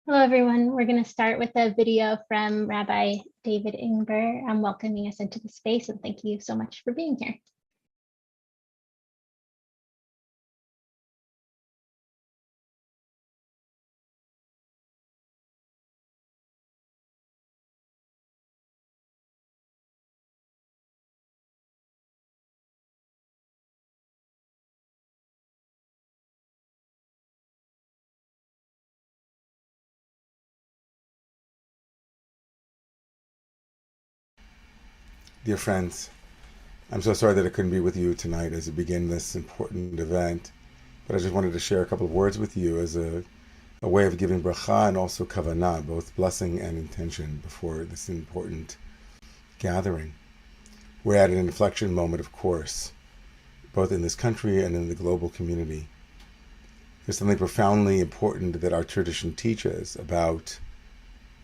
Hello, everyone. We're going to start with a video from Rabbi David Ingber welcoming us into the space, and thank you so much for being here. Dear friends, I'm so sorry that I couldn't be with you tonight as we begin this important event, but I just wanted to share a couple of words with you as a way of giving bracha and also kavanah, both blessing and intention, before this important gathering. We're at an inflection moment, of course, both in this country and in the global community. There's something profoundly important that our tradition teaches about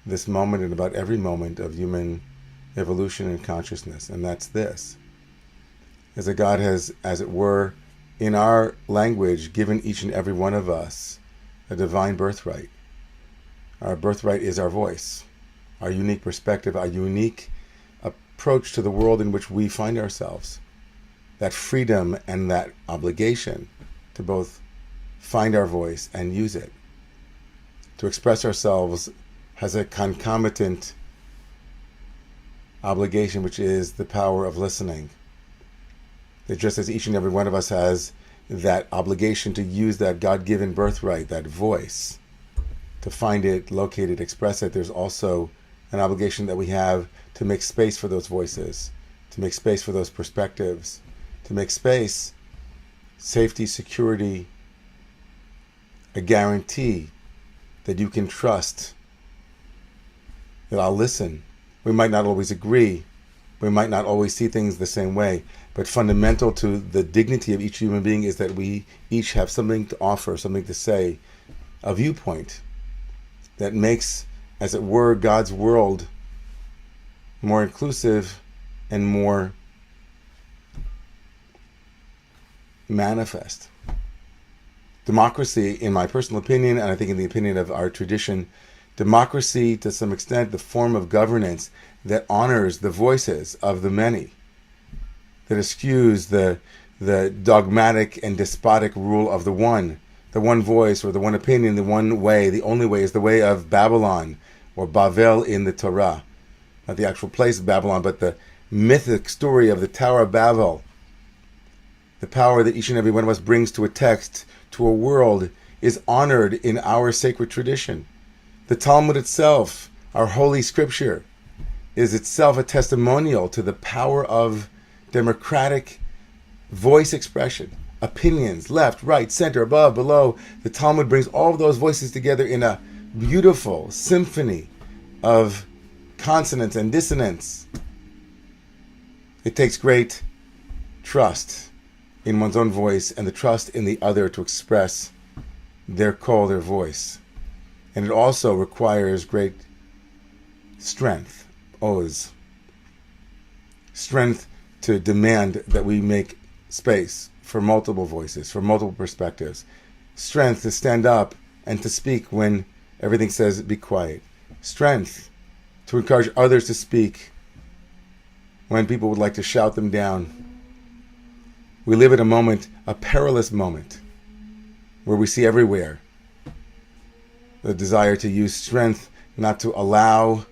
this moment and about every moment of human evolution and consciousness, and that's this: is that God has, as it were, in our language, given each and every one of us a divine birthright. Our birthright is our voice, our unique perspective, our unique approach to the world in which we find ourselves. That freedom and that obligation to both find our voice and use it. To express ourselves has a concomitant obligation, which is the power of listening. That just as each and every one of us has that obligation to use that God-given birthright, that voice, to find it, locate it, express it, there's also an obligation that we have to make space for those voices, to make space for those perspectives, to make space, safety, security, a guarantee that you can trust that I'll listen. We might not always agree. We might not always see things the same way. But fundamental to the dignity of each human being is that we each have something to offer, something to say, a viewpoint that makes, as it were, God's world more inclusive and more manifest. Democracy, in my personal opinion, and I think in the opinion of our tradition, democracy, to some extent, the form of governance that honors the voices of the many, that eschews the dogmatic and despotic rule of the one voice or the one opinion, the one way, the only way is the way of Babylon or Bavel in the Torah. Not the actual place of Babylon, but the mythic story of the Tower of Babel. The power that each and every one of us brings to a text, to a world, is honored in our sacred tradition. The Talmud itself, our holy scripture, is itself a testimonial to the power of democratic voice expression. Opinions, left, right, center, above, below. The Talmud brings all of those voices together in a beautiful symphony of consonance and dissonance. It takes great trust in one's own voice and the trust in the other to express their call, their voice. And it also requires great strength, oz. Strength to demand that we make space for multiple voices, for multiple perspectives. Strength to stand up and to speak when everything says be quiet. Strength to encourage others to speak when people would like to shout them down. We live at a moment, a perilous moment, where we see everywhere the desire to use strength not to allow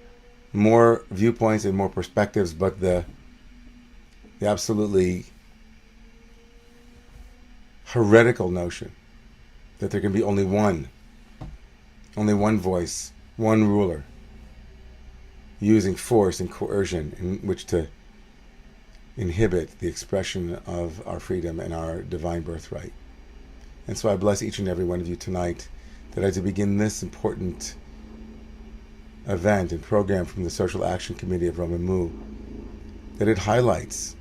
more viewpoints and more perspectives, but the absolutely heretical notion that there can be only one voice, one ruler, using force and coercion in which to inhibit the expression of our freedom and our divine birthright. And so I bless each and every one of you tonight that as we begin this important event and program from the Social Action Committee of Romemu, that it highlights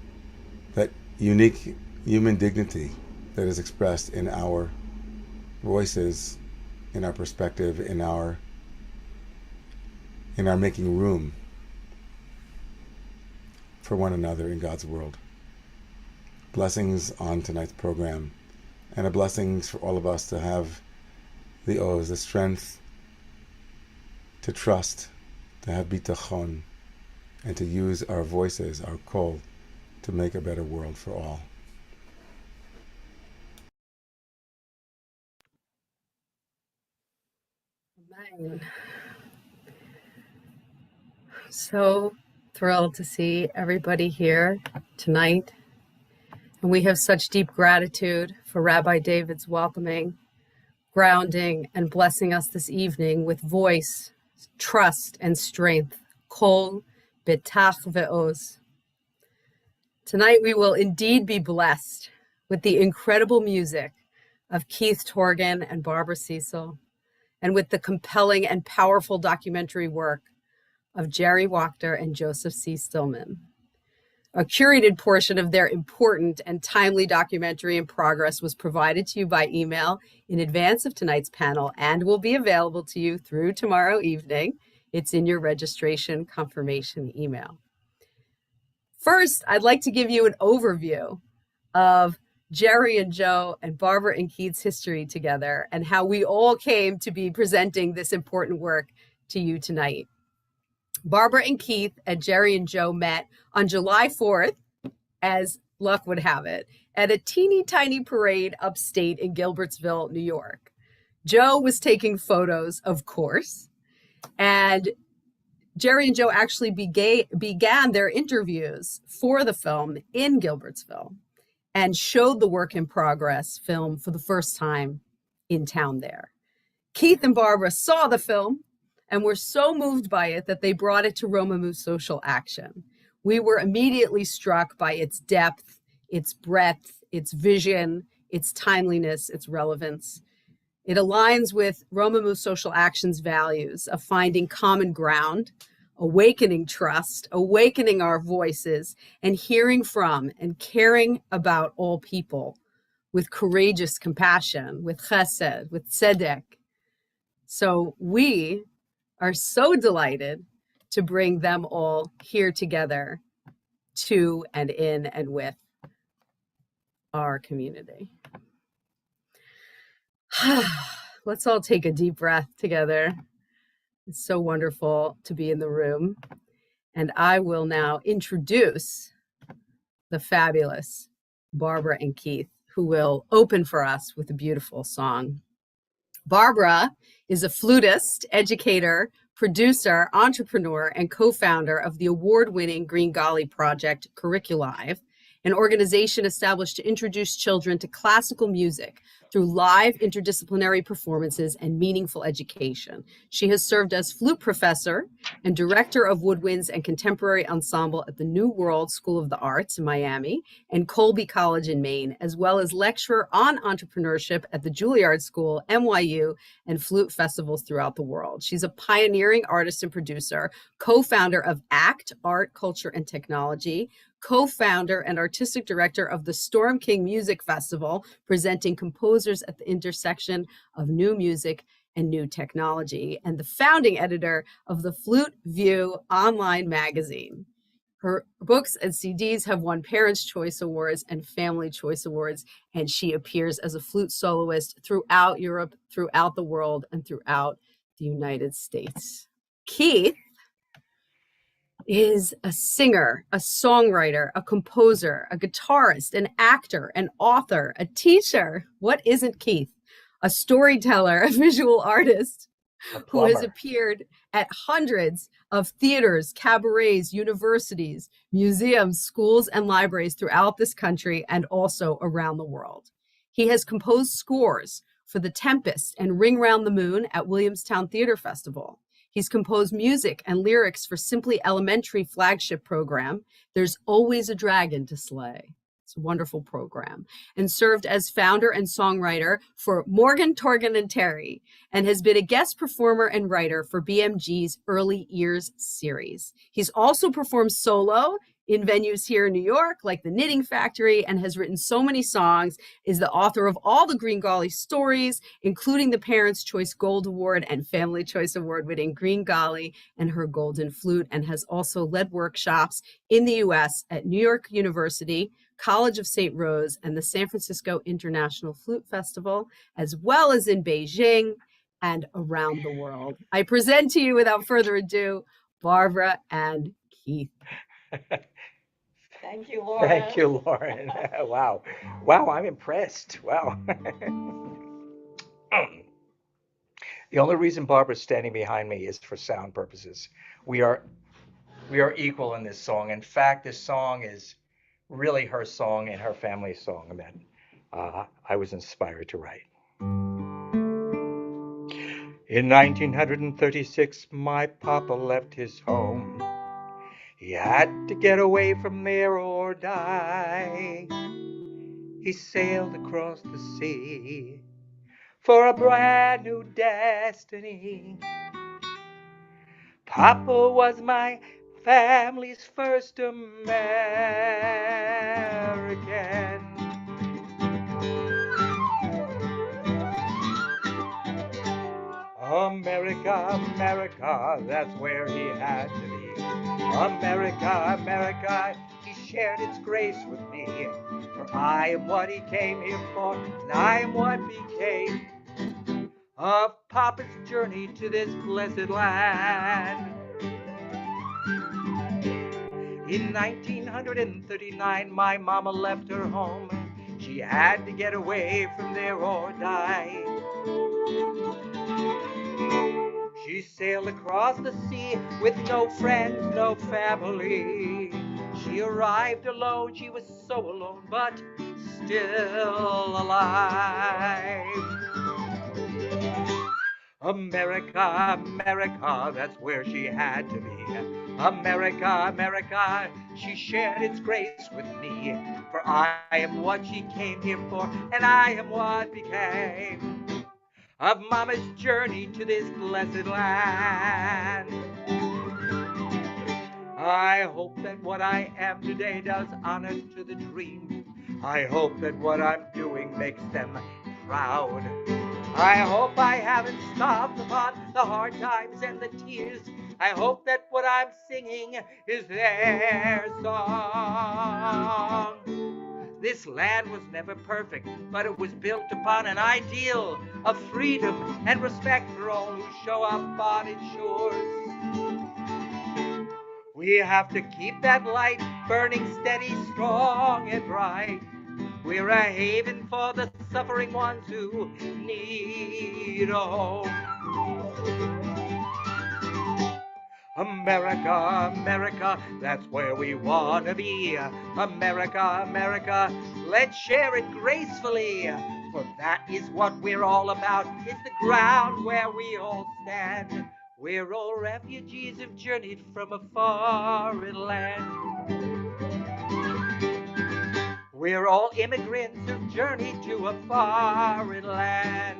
that unique human dignity that is expressed in our voices, in our perspective, in our making room for one another in God's world. Blessings on tonight's program, and a blessings for all of us to have the strength to trust, to have bitachon, and to use our voices, our kol, to make a better world for all. Amen. So thrilled to see everybody here tonight. And we have such deep gratitude for Rabbi David's welcoming, grounding, and blessing us this evening with voice, trust, and strength. Kol betach ve'oz. Tonight we will indeed be blessed with the incredible music of Keith Torgan and Barbara Siesel, and with the compelling and powerful documentary work of Jeri Wachter and Joseph C. Stillman. A curated portion of their important and timely documentary in progress was provided to you by email in advance of tonight's panel and will be available to you through tomorrow evening. It's in your registration confirmation email. First, I'd like to give you an overview of Jeri and Joe and Barbara and Keith's history together and how we all came to be presenting this important work to you tonight. Barbara and Keith and Jeri and Joe met on July 4th, as luck would have it, at a teeny tiny parade upstate in Gilbertsville, New York. Joe was taking photos, of course, and Jeri and Joe actually began their interviews for the film in Gilbertsville and showed the work in progress film for the first time in town there. Keith and Barbara saw the film and were so moved by it that they brought it to Romemu Social Action. We were immediately struck by its depth, its breadth, its vision, its timeliness, its relevance. It aligns with Romemu Social Action's values of finding common ground, awakening trust, awakening our voices, and hearing from and caring about all people with courageous compassion, with chesed, with tzedek. So we are so delighted to bring them all here together to and in and with our community. Let's all take a deep breath together. It's so wonderful to be in the room. And I will now introduce the fabulous Barbara and Keith, who will open for us with a beautiful song. Barbara is a flutist, educator, producer, entrepreneur, and co-founder of the award-winning Green Golly project Curriculive, an organization established to introduce children to classical music through live interdisciplinary performances and meaningful education. She has served as flute professor and director of woodwinds and contemporary ensemble at the New World School of the Arts in Miami and Colby College in Maine, as well as lecturer on entrepreneurship at the Juilliard School, NYU, and flute festivals throughout the world. She's a pioneering artist and producer, co-founder of ACT, Art, Culture, and Technology, co-founder and artistic director of the Storm King Music Festival, presenting composers at the intersection of new music and new technology, and the founding editor of the Flute View online magazine. Her books and CDs have won Parents' Choice Awards and Family Choice Awards, and she appears as a flute soloist throughout Europe, throughout the world, and throughout the United States. Keith is a singer, a songwriter, a composer, a guitarist, an actor, an author, a teacher. What isn't Keith? A storyteller, a visual artist who has appeared at hundreds of theaters, cabarets, universities, museums, schools, and libraries throughout this country and also around the world. He has composed scores for The Tempest and Ring Round the Moon at Williamstown Theater Festival. He's composed music and lyrics for Simply Elementary flagship program, There's Always a Dragon to Slay. It's a wonderful program. And served as founder and songwriter for Morgan, Torgan, and Terry, and has been a guest performer and writer for BMG's Early Years series. He's also performed solo in venues here in New York, like the Knitting Factory, and has written so many songs, is the author of all the Green Golly stories, including the Parents' Choice Gold Award and Family Choice Award winning Green Golly and Her Golden Flute, and has also led workshops in the US at New York University, College of St. Rose, and the San Francisco International Flute Festival, as well as in Beijing and around the world. I present to you, without further ado, Barbara and Keith. Thank you, Laura. Thank you, Lauren. Wow. Wow, I'm impressed. Wow. The only reason Barbara's standing behind me is for sound purposes. We are equal in this song. In fact, this song is really her song and her family's song that I was inspired to write. In 1936, my papa left his home. He had to get away from there or die. He sailed across the sea for a brand new destiny. Papa was my family's first American. America, America, that's where he had to be. America, America, he shared its grace with me. For I am what he came here for, and I am what became of Papa's journey to this blessed land. In 1939, my mama left her home. She had to get away from there or die. She sailed across the sea with no friends, no family. She arrived alone, she was so alone, but still alive. America, America, that's where she had to be. America, America, she shared its grace with me. For I am what she came here for, and I am what became of Mama's journey to this blessed land. I hope that what I am today does honor to the dream. I hope that what I'm doing makes them proud. I hope I haven't stopped upon the hard times and the tears. I hope that what I'm singing is their song. This land was never perfect, but it was built upon an ideal of freedom and respect for all who show up on its shores. We have to keep that light burning steady, strong, and bright. We're a haven for the suffering ones who need a home. America, America, that's where we want to be. America, America, let's share it gracefully. For that is what we're all about. It's the ground where we all stand. We're all refugees who've journeyed from a foreign land. We're all immigrants who've journeyed to a foreign land.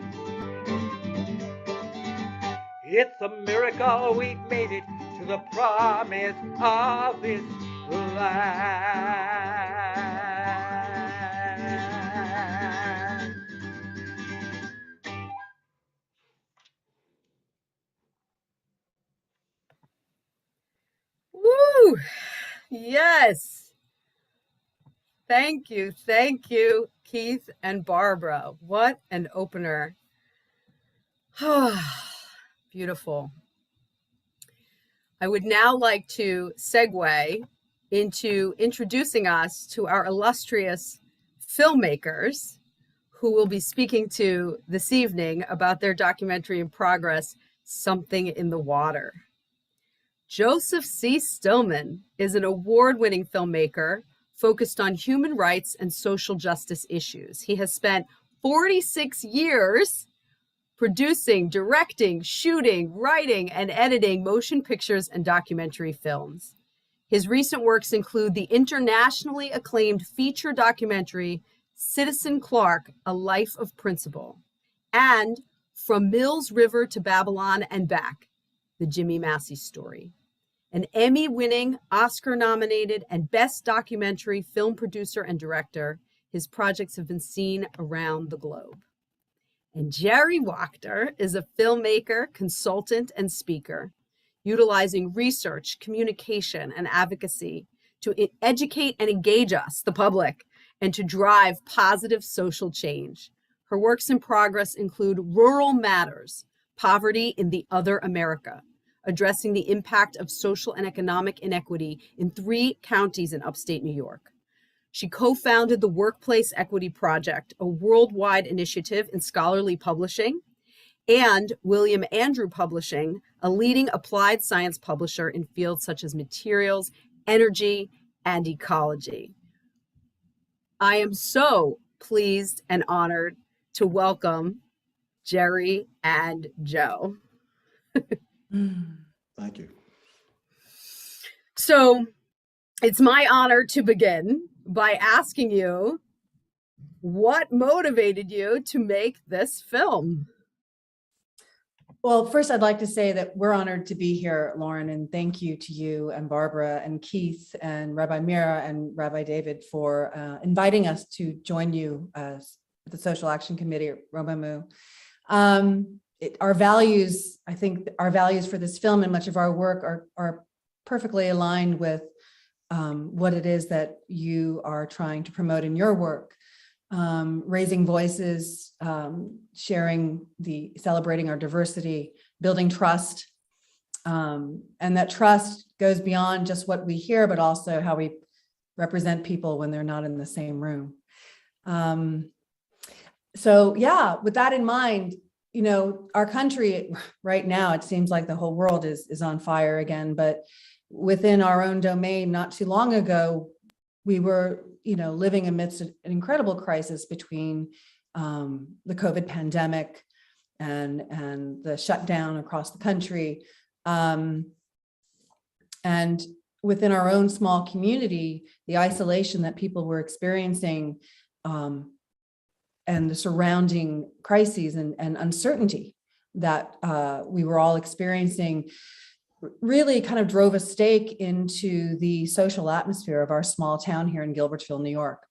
It's a miracle we've made it to the promise of this land. Woo! Yes. Thank you, Keith and Barbara. What an opener. Beautiful. I would now like to segue into introducing us to our illustrious filmmakers who will be speaking to this evening about their documentary in progress, Something in the Water. Joseph C. Stillman is an award-winning filmmaker focused on human rights and social justice issues. He has spent 46 years producing, directing, shooting, writing, and editing motion pictures and documentary films. His recent works include the internationally acclaimed feature documentary, Citizen Clark, A Life of Principle, and From Mills River to Babylon and Back, The Jimmy Massey Story. An Emmy-winning, Oscar-nominated, and Best Documentary film producer and director, his projects have been seen around the globe. And Jeri Wachter is a filmmaker, consultant, and speaker, utilizing research, communication, and advocacy to educate and engage us, the public, and to drive positive social change. Her works in progress include Rural Matters, Poverty in the Other America, addressing the impact of social and economic inequity in 3 counties in upstate New York. She co-founded the Workplace Equity Project, a worldwide initiative in scholarly publishing, and William Andrew Publishing, a leading applied science publisher in fields such as materials, energy, and ecology. I am so pleased and honored to welcome Jeri and Joe. Thank you. So it's my honor to begin by asking you, what motivated you to make this film? Well, first, I'd like to say that we're honored to be here, Lauren, and thank you to you and Barbara and Keith and Rabbi Mira and Rabbi David for inviting us to join you at the Social Action Committee at Romemu. Our values, I think our values for this film and much of our work are perfectly aligned with what it is that you are trying to promote in your work. Raising voices, celebrating our diversity, building trust. And that trust goes beyond just what we hear, but also how we represent people when they're not in the same room. So yeah, with that in mind, you know, our country right now, it seems like the whole world is on fire again, but within our own domain, not too long ago, we were, you know, living amidst an incredible crisis between the COVID pandemic and the shutdown across the country. And within our own small community, the isolation that people were experiencing and the surrounding crises and uncertainty that we were all experiencing really kind of drove a stake into the social atmosphere of our small town here in Gilbertsville, New York.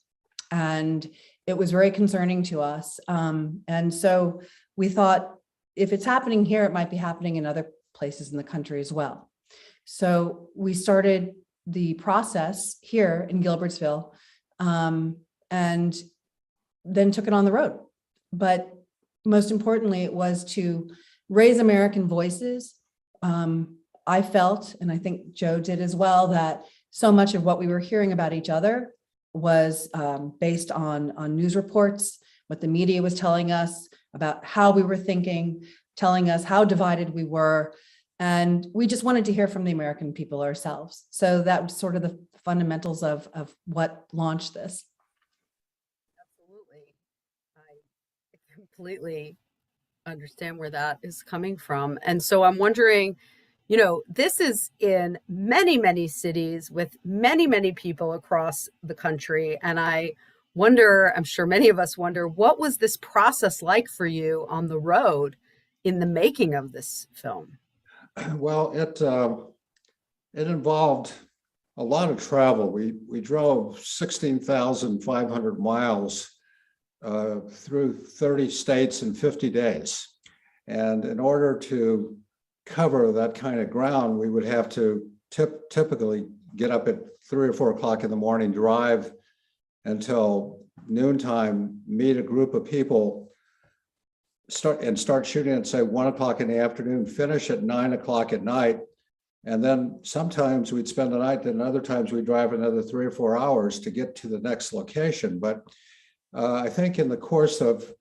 And it was very concerning to us. And so we thought, if it's happening here, it might be happening in other places in the country as well. So we started the process here in Gilbertsville and then took it on the road. But most importantly, it was to raise American voices. I felt, and I think Joe did as well, that so much of what we were hearing about each other was based on news reports, what the media was telling us about how we were thinking, telling us how divided we were. And we just wanted to hear from the American people ourselves. So that was sort of the fundamentals of what launched this. Absolutely. I completely understand where that is coming from. And so I'm wondering, you know, this is in many, many cities with many, many people across the country. And I wonder, I'm sure many of us wonder, what was this process like for you on the road in the making of this film? Well, it involved a lot of travel. We drove 16,500 miles through 30 states in 50 days. And in order to cover that kind of ground, we would have to typically get up at 3 or 4 o'clock in the morning, drive until noontime, meet a group of people, start shooting at, say, 1 o'clock in the afternoon, finish at 9 o'clock at night. And then sometimes we'd spend the night, then other times we'd drive another 3 or 4 hours to get to the next location. But I think in the course of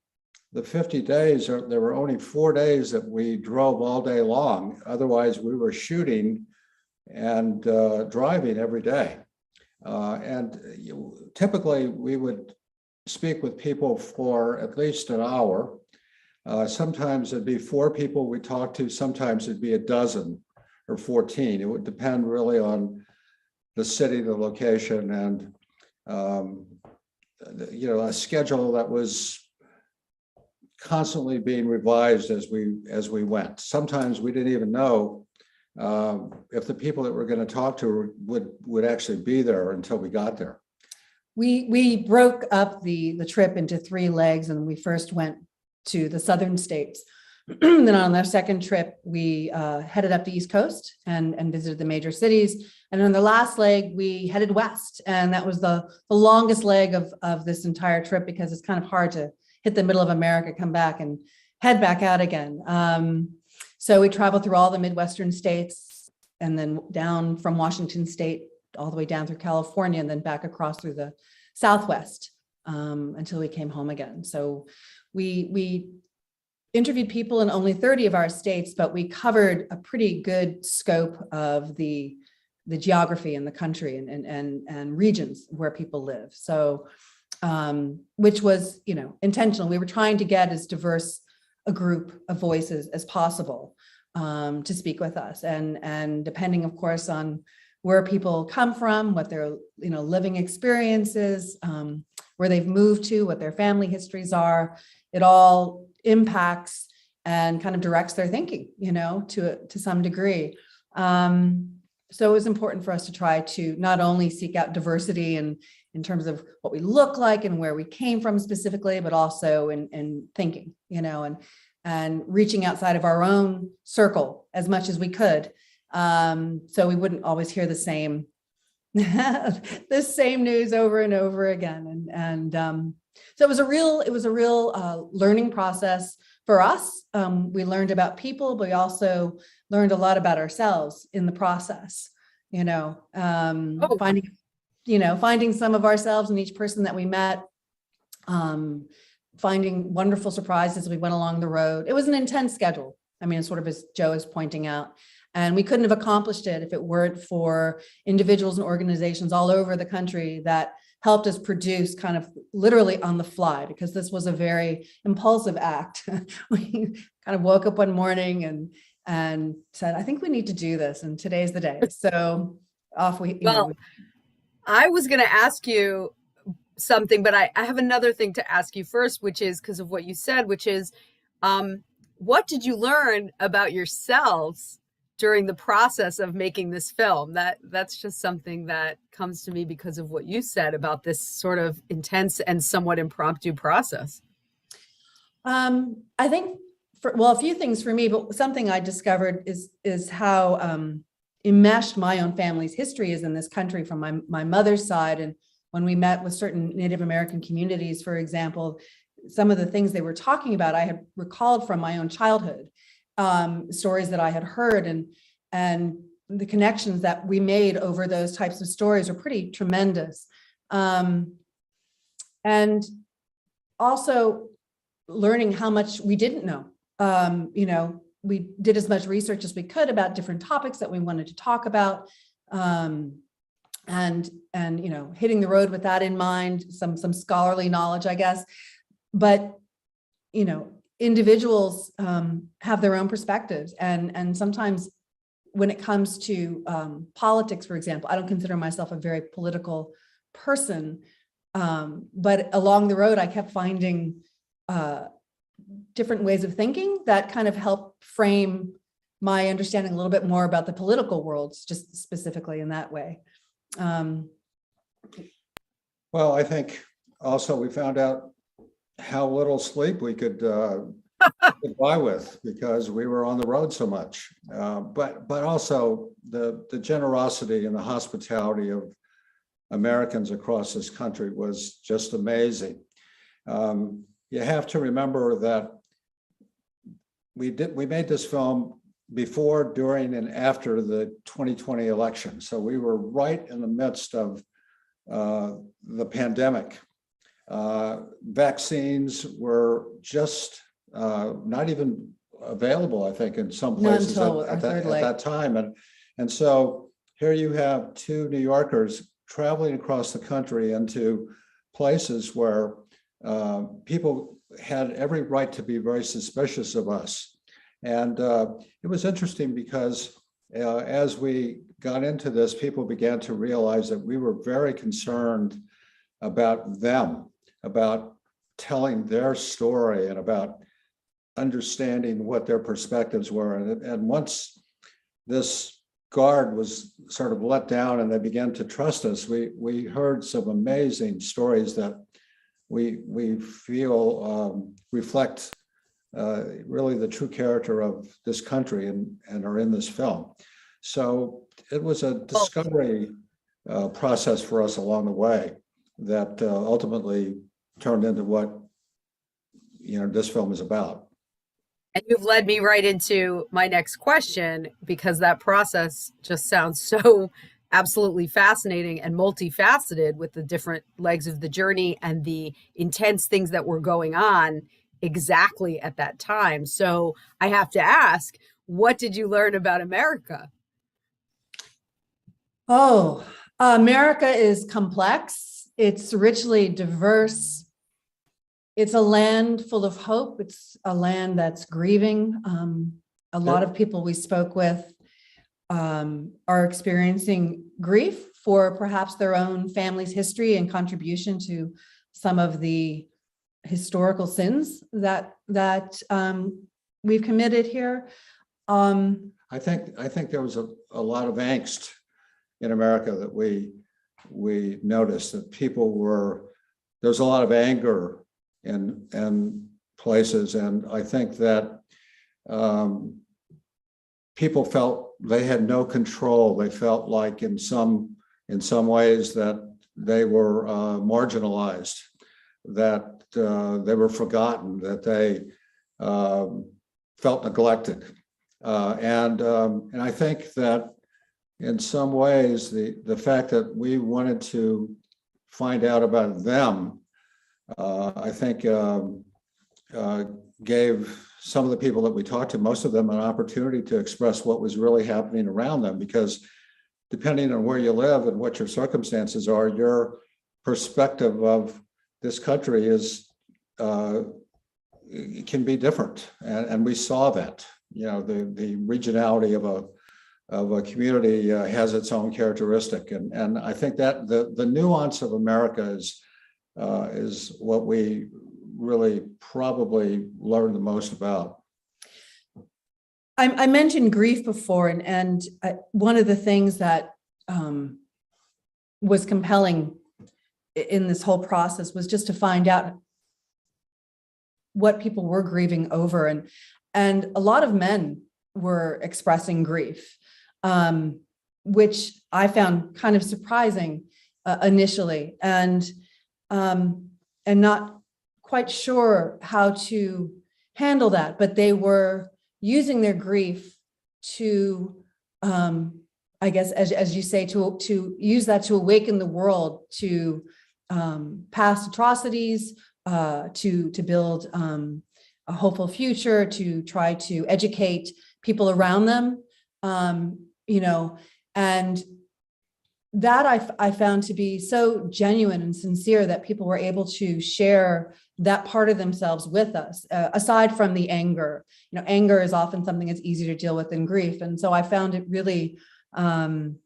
the 50 days, there were only 4 days that we drove all day long. Otherwise, we were shooting and driving every day. Typically, we would speak with people for at least an hour. Sometimes it'd be 4 people we talked to. Sometimes it'd be a dozen or 14. It would depend really on the city, the location, and a schedule that was constantly being revised as we went. Sometimes we didn't even know if the people that we're going to talk to would actually be there until we got there. We broke up the trip into 3 legs, and we first went to the southern states. Then on our second trip, we headed up the East Coast and visited the major cities. And on the last leg, we headed west, and that was the longest leg of this entire trip, because it's kind of hard to hit the middle of America, come back and head back out again. So we traveled through all the Midwestern states and then down from Washington State all the way down through California and then back across through the Southwest until we came home again. So we interviewed people in only 30 of our states, but we covered a pretty good scope of the geography in the country and regions where people live. So, which was, intentional. We were trying to get as diverse a group of voices as possible to speak with us. And depending, of course, on where people come from, what their, living experiences, where they've moved to, what their family histories are, it all impacts and kind of directs their thinking, to some degree. So it was important for us to try to not only seek out diversity and in terms of what we look like and where we came from specifically, but also in thinking, and reaching outside of our own circle as much as we could. So we wouldn't always hear the same news over and over again. And so it was a real learning process for us. We learned about people, but we also learned a lot about ourselves in the process, finding some of ourselves in each person that we met, finding wonderful surprises as we went along the road. It was an intense schedule. I mean, sort of as Joe is pointing out, and we couldn't have accomplished it if it weren't for individuals and organizations all over the country that helped us produce kind of literally on the fly, because this was a very impulsive act. We kind of woke up one morning and said, I think we need to do this. And today's the day. So off we, I was going to ask you something, but I have another thing to ask you first, which is because of what you said, which is, what did you learn about yourselves during the process of making this film? That's just something that comes to me because of what you said about this sort of intense and somewhat impromptu process. I think, a few things for me, but something I discovered is how enmeshed my own family's history is in this country from my mother's side. And when we met with certain Native American communities, for example, some of the things they were talking about, I had recalled from my own childhood, stories that I had heard, and the connections that we made over those types of stories are pretty tremendous. And also learning how much we didn't know. We did as much research as we could about different topics that we wanted to talk about, and hitting the road with that in mind, some scholarly knowledge, I guess. But individuals have their own perspectives, and sometimes when it comes to politics, for example, I don't consider myself a very political person, but along the road, I kept finding different ways of thinking that kind of help frame my understanding a little bit more about the political worlds, just specifically in that way. Well, I think also we found out how little sleep we could get by with because we were on the road so much. But also the generosity and the hospitality of Americans across this country was just amazing. You have to remember that we made this film before, during, and after the 2020 election. So we were right in the midst of the pandemic. Vaccines were just not even available, I think, in some places at that time. And so here you have two New Yorkers traveling across the country into places where people had every right to be very suspicious of us. And it was interesting because as we got into this, people began to realize that we were very concerned about them, about telling their story and about understanding what their perspectives were. And once this guard was sort of let down and they began to trust us, we heard some amazing stories that we feel reflect really the true character of this country and are in this film. So it was a discovery process for us along the way that ultimately turned into what this film is about. And you've led me right into my next question, because that process just sounds so absolutely fascinating and multifaceted, with the different legs of the journey and the intense things that were going on exactly at that time. So I have to ask, what did you learn about America? Oh, America is complex. It's richly diverse. It's a land full of hope. It's a land that's grieving. A lot of people we spoke with are experiencing grief for perhaps their own family's history and contribution to some of the historical sins that we've committed here. I think there was a lot of angst in America that we noticed, that there's a lot of anger in places, and I think that people felt they had no control. They felt like in some ways that they were marginalized, that they were forgotten, that they felt neglected, and I think that in some ways the fact that we wanted to find out about them, I think gave some of the people that we talked to, most of them, an opportunity to express what was really happening around them, because depending on where you live and what your circumstances are, your perspective of this country it can be different. And we saw that, the regionality of a community has its own characteristic. And I think that the nuance of America is what we really probably learned the most about. I mentioned grief before, and one of the things that was compelling in this whole process was just to find out what people were grieving over, and a lot of men were expressing grief, which I found kind of surprising initially, and not quite sure how to handle that, but they were using their grief to, I guess, as you say, to use that to awaken the world to past atrocities, to build a hopeful future, to try to educate people around them, and that I found to be so genuine and sincere, that people were able to share that part of themselves with us, aside from the anger. Anger is often something that's easier to deal with than grief. And so I found it really heartwarming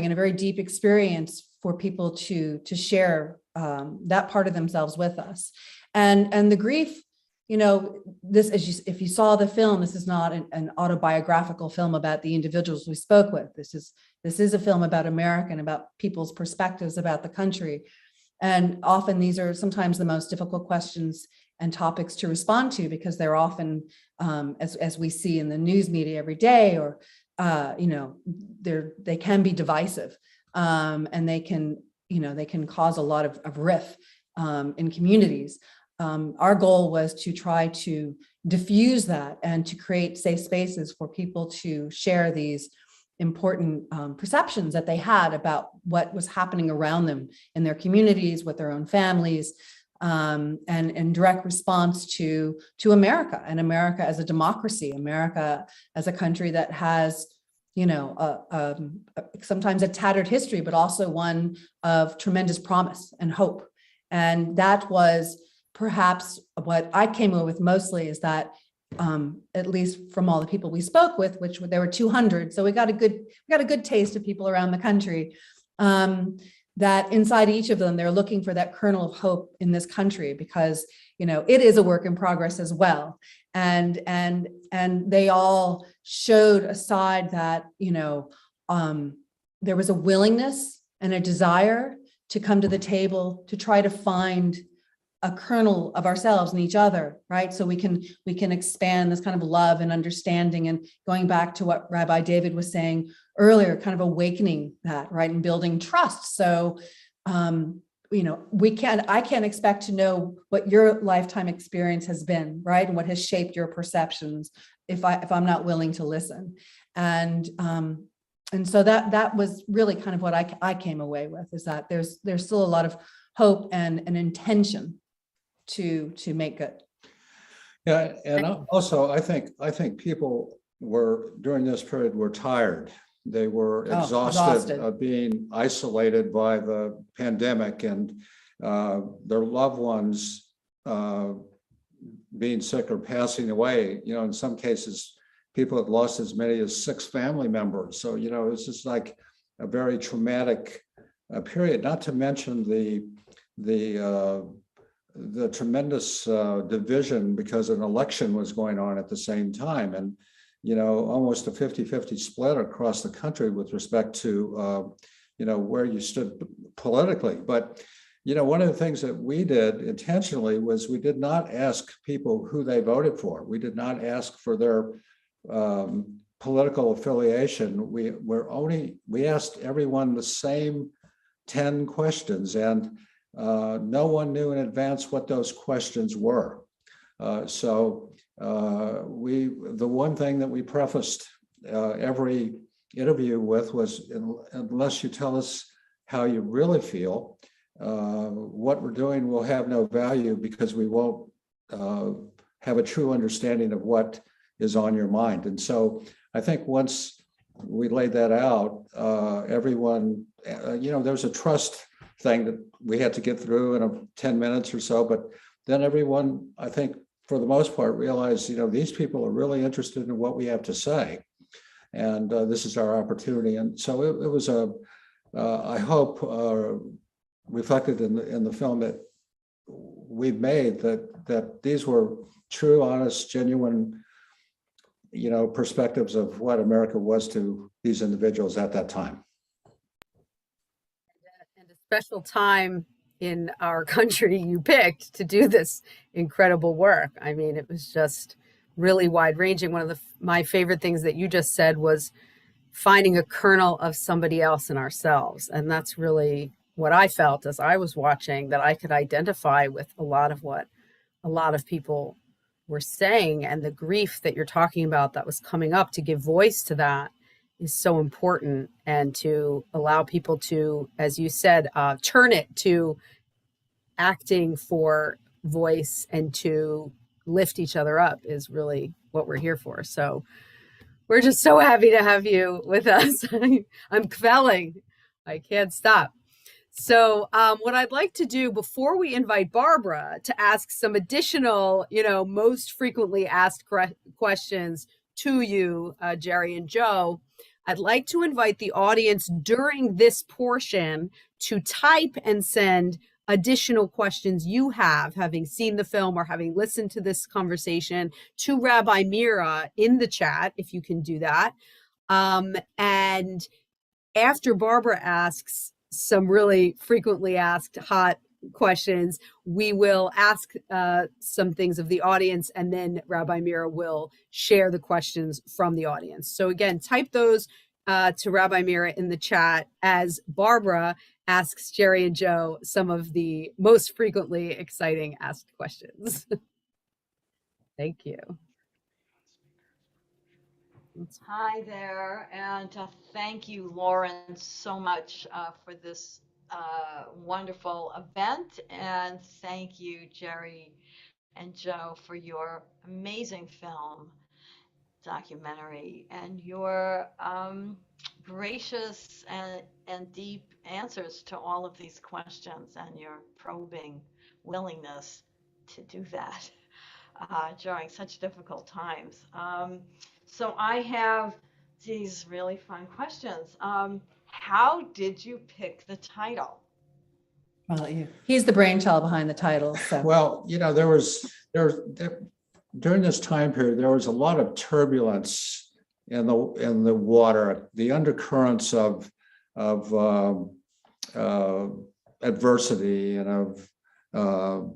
and a very deep experience for people to share that part of themselves with us. And the grief, if you saw the film, this is not an autobiographical film about the individuals we spoke with. This is a film about America and about people's perspectives about the country. And often these are sometimes the most difficult questions and topics to respond to, because they're often, as we see in the news media every day, or they can be divisive, and they can cause a lot of rift in communities. Our goal was to try to diffuse that and to create safe spaces for people to share these important perceptions that they had about what was happening around them in their communities, with their own families, and in direct response to America, and America as a democracy, America as a country that has, sometimes a tattered history, but also one of tremendous promise and hope. And that was perhaps what I came away with mostly, is that at least from all the people we spoke with, which there were 200, so we got a good taste of people around the country, that inside each of them, they're looking for that kernel of hope in this country, because it is a work in progress as well. And they all showed a side that there was a willingness and a desire to come to the table to try to find a kernel of ourselves and each other, right? So we can expand this kind of love and understanding, and going back to what Rabbi David was saying earlier, kind of awakening that, right, and building trust. So I can't expect to know what your lifetime experience has been, right? And what has shaped your perceptions if I'm not willing to listen. And so that was really kind of what I came away with, is that there's still a lot of hope and an intention to make good. Yeah, and also I think people were during this period were tired. They were exhausted of being isolated by the pandemic and their loved ones being sick or passing away. In some cases, people have lost as many as 6 family members. So, it's just like a very traumatic period, not to mention the tremendous division because an election was going on at the same time. And almost a 50-50 split across the country with respect to, where you stood politically. But, one of the things that we did intentionally was we did not ask people who they voted for. We did not ask for their political affiliation. We asked everyone the same 10 questions, and no one knew in advance what those questions were. The one thing that we prefaced every interview with was, unless you tell us how you really feel, what we're doing will have no value because we won't have a true understanding of what is on your mind. And so I think once we laid that out, everyone, there's a trust thing that we had to get through in 10 minutes or so, but then everyone, I think, for the most part, realized, these people are really interested in what we have to say, and this is our opportunity. And so it was I hope, reflected in the film that we've made, that these were true, honest, genuine, perspectives of what America was to these individuals at that time. And a special time in our country you picked to do this incredible work. I mean, it was just really wide ranging. One of my favorite things that you just said was finding a kernel of somebody else in ourselves. And that's really what I felt as I was watching, that I could identify with a lot of what a lot of people were saying, and the grief that you're talking about that was coming up. To give voice to that is so important, and to allow people to, as you said, turn it to acting for voice and to lift each other up is really what we're here for. So we're just so happy to have you with us. I'm quelling. I can't stop. So what I'd like to do before we invite Barbara to ask some additional, most frequently asked questions to you, Jeri and Joe, I'd like to invite the audience during this portion to type and send additional questions you have, having seen the film or having listened to this conversation, to Rabbi Mira in the chat, if you can do that. And after Barbara asks some really frequently asked hot questions, we will ask some things of the audience, and then Rabbi Mira will share the questions from the audience. So again, type those to Rabbi Mira in the chat as Barbara asks Jeri and Joe some of the most frequently exciting asked questions. Thank you. Hi there, and thank you, Lauren, so much for this wonderful event, and thank you, Jeri and Joe, for your amazing film documentary and your gracious and deep answers to all of these questions, and your probing willingness to do that during such difficult times. So I have these really fun questions. How did you pick the title? Well, he's the brainchild behind the title. So. Well, during this time period, there was a lot of turbulence in the water, the undercurrents of adversity and of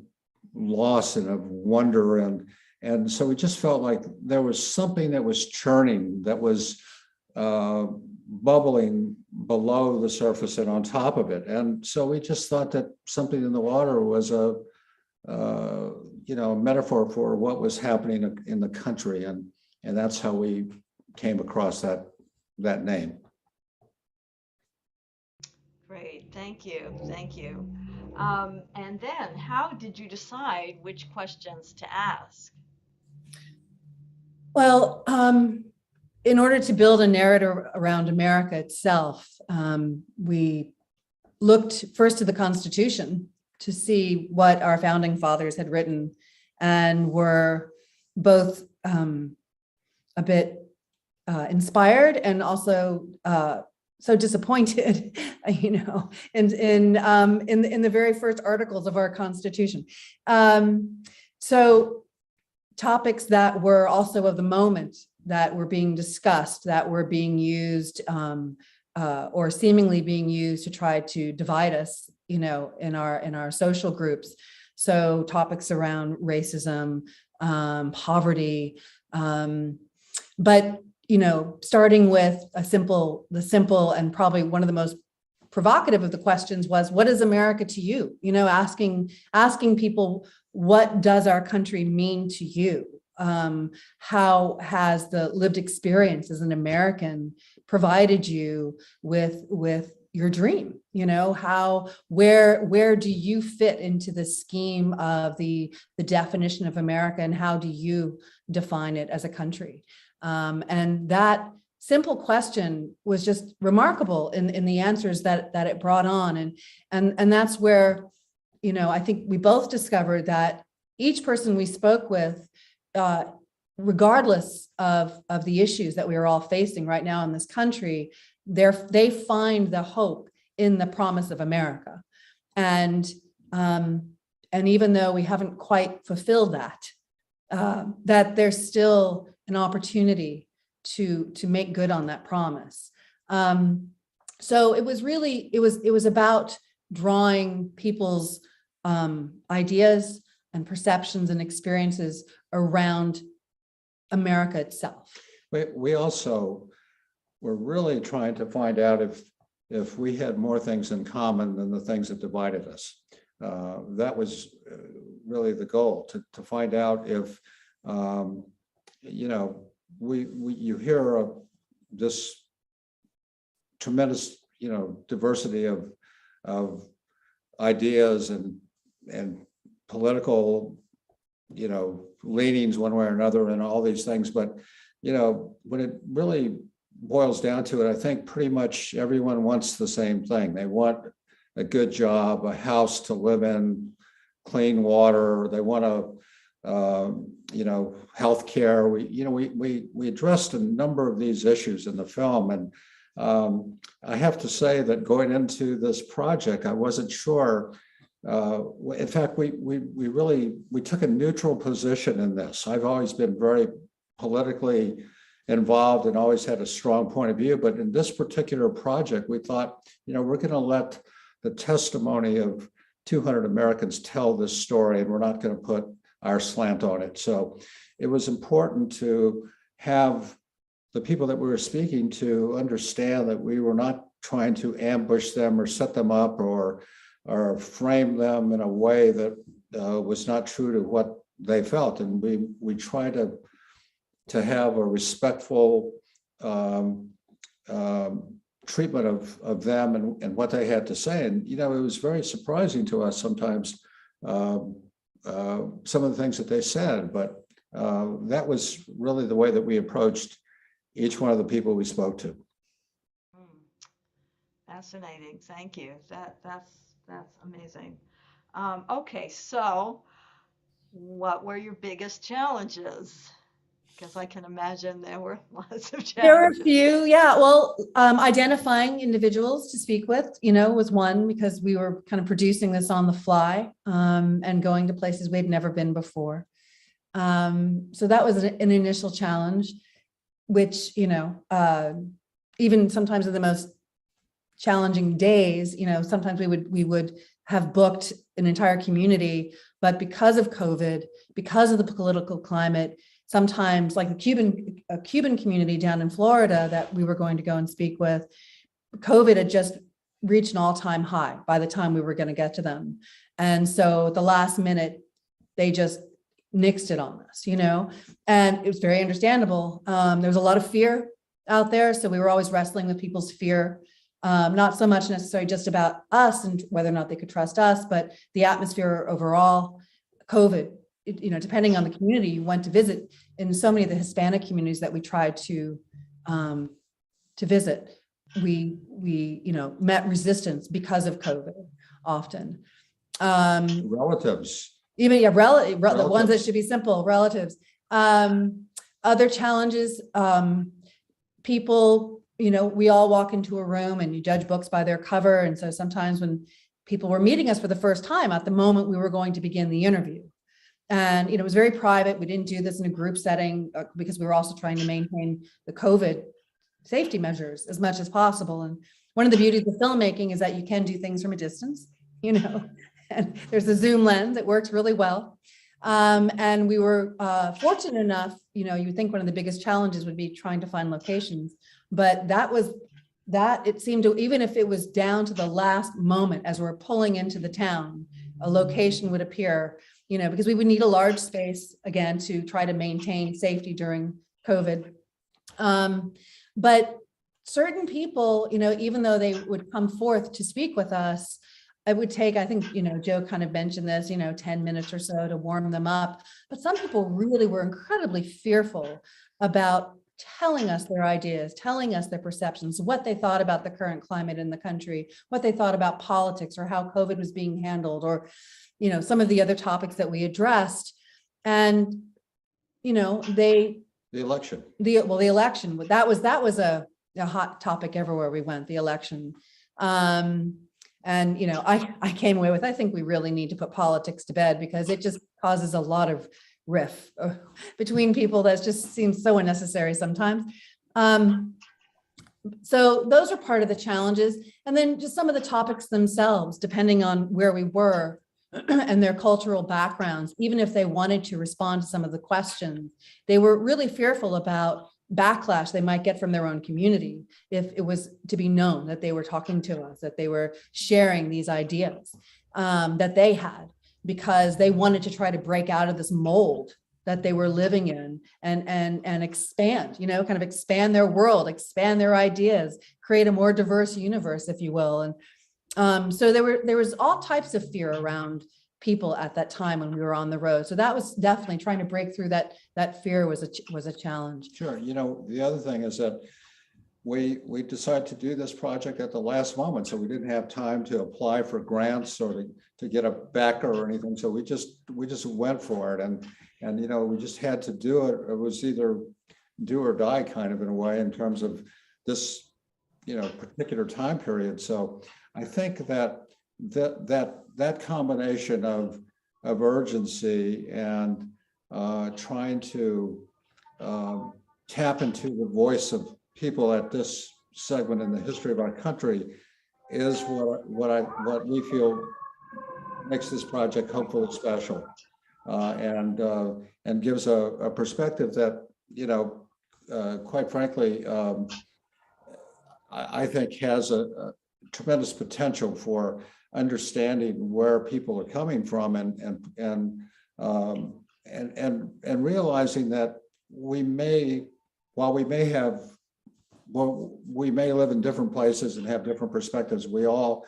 loss and of wonder, and so we just felt like there was something that was churning, that was bubbling below the surface and on top of it. And so we just thought that something in the water was a metaphor for what was happening in the country, and that's how we came across that name. Great, thank you. And then, how did you decide which questions to ask? Well, in order to build a narrative around America itself, we looked first to the Constitution to see what our founding fathers had written, and were both a bit inspired and also so disappointed, in the very first articles of our Constitution. So topics that were also of the moment, that were being discussed, that were being used or seemingly being used to try to divide us, in our social groups. So topics around racism, poverty, but starting with the simple and probably one of the most provocative of the questions was, what is America to you? Asking people, what does our country mean to you? How has the lived experience as an American provided you with your dream? Where do you fit into the scheme of the definition of America, and how do you define it as a country? And that simple question was just remarkable in the answers that it brought on. And that's where, I think we both discovered that each person we spoke with, regardless of the issues that we are all facing right now in this country, they find the hope in the promise of America. And even though we haven't quite fulfilled that, that there's still an opportunity to make good on that promise. So it was about drawing people's ideas and perceptions and experiences around America itself. We also were really trying to find out if we had more things in common than the things that divided us. That was really the goal, to find out if you hear this tremendous diversity of ideas and political leanings one way or another and all these things, but when it really boils down to it, I think pretty much everyone wants the same thing. They want a good job, a house to live in, clean water. They want health care. We addressed a number of these issues in the film, and I have to say that going into this project, I wasn't sure. In fact, we took a neutral position in this. I've always been very politically involved and always had a strong point of view, but in this particular project, we thought, we're going to let the testimony of 200 Americans tell this story, and we're not going to put our slant on it. So it was important to have the people that we were speaking to understand that we were not trying to ambush them or set them up or frame them in a way that was not true to what they felt. And we try to have a respectful treatment of them and what they had to say. And, it was very surprising to us sometimes, some of the things that they said, but that was really the way that we approached each one of the people we spoke to. Fascinating, thank you. That's amazing. Okay, so what were your biggest challenges? Because I can imagine there were lots of challenges. There were a few, yeah. Well, identifying individuals to speak with, was one, because we were kind of producing this on the fly and going to places we'd never been before. So that was an initial challenge, which, even sometimes in the most challenging days, sometimes we would have booked an entire community, but because of COVID, because of the political climate, sometimes like a Cuban community down in Florida that we were going to go and speak with, COVID had just reached an all-time high by the time we were going to get to them. And so at the last minute, they just nixed it on us, and it was very understandable. There was a lot of fear out there. So we were always wrestling with people's fear, not so much necessarily just about us and whether or not they could trust us, but the atmosphere overall. COVID, depending on the community you went to visit, in so many of the Hispanic communities that we tried to visit, we met resistance because of COVID often. Relatives. Even the ones that should be simple, relatives. Other challenges, people, we all walk into a room and you judge books by their cover. And so sometimes when people were meeting us for the first time at the moment we were going to begin the interview, and it was very private. We didn't do this in a group setting because we were also trying to maintain the COVID safety measures as much as possible. And one of the beauties of filmmaking is that you can do things from a distance, and there's a zoom lens. It works really well. And we were fortunate enough, you would think one of the biggest challenges would be trying to find locations, but it seemed to, even if it was down to the last moment, as we're pulling into the town, a location would appear, because we would need a large space again to try to maintain safety during COVID. But certain people, even though they would come forth to speak with us, it would take, I think, Joe kind of mentioned this, 10 minutes or so to warm them up. But some people really were incredibly fearful about telling us their ideas, telling us their perceptions, what they thought about the current climate in the country, what they thought about politics or how COVID was being handled, or, some of the other topics that we addressed. And, the election. The election, that was a hot topic everywhere we went, the election. And, I came away with, I think we really need to put politics to bed because it just causes a lot of riff between people that just seems so unnecessary sometimes. So those are part of the challenges. And then just some of the topics themselves, depending on where we were and their cultural backgrounds, even if they wanted to respond to some of the questions, they were really fearful about backlash they might get from their own community if it was to be known that they were talking to us, that they were sharing these ideas that they had, because they wanted to try to break out of this mold that they were living in and expand, kind of expand their world, expand their ideas, create a more diverse universe, if you will. And so there was all types of fear around people at that time when we were on the road. So that was definitely trying to break through that fear was a challenge. Sure. The other thing is that we decided to do this project at the last moment. So we didn't have time to apply for grants or to get a backer or anything. So we just went for it. And we just had to do it. It was either do or die kind of in a way in terms of this, particular time period. So I think that combination of urgency and trying to tap into the voice of people at this segment in the history of our country is what we feel makes this project hopefully special, and gives a perspective that quite frankly I think has a tremendous potential for understanding where people are coming from and realizing that we may live in different places and have different perspectives. We all,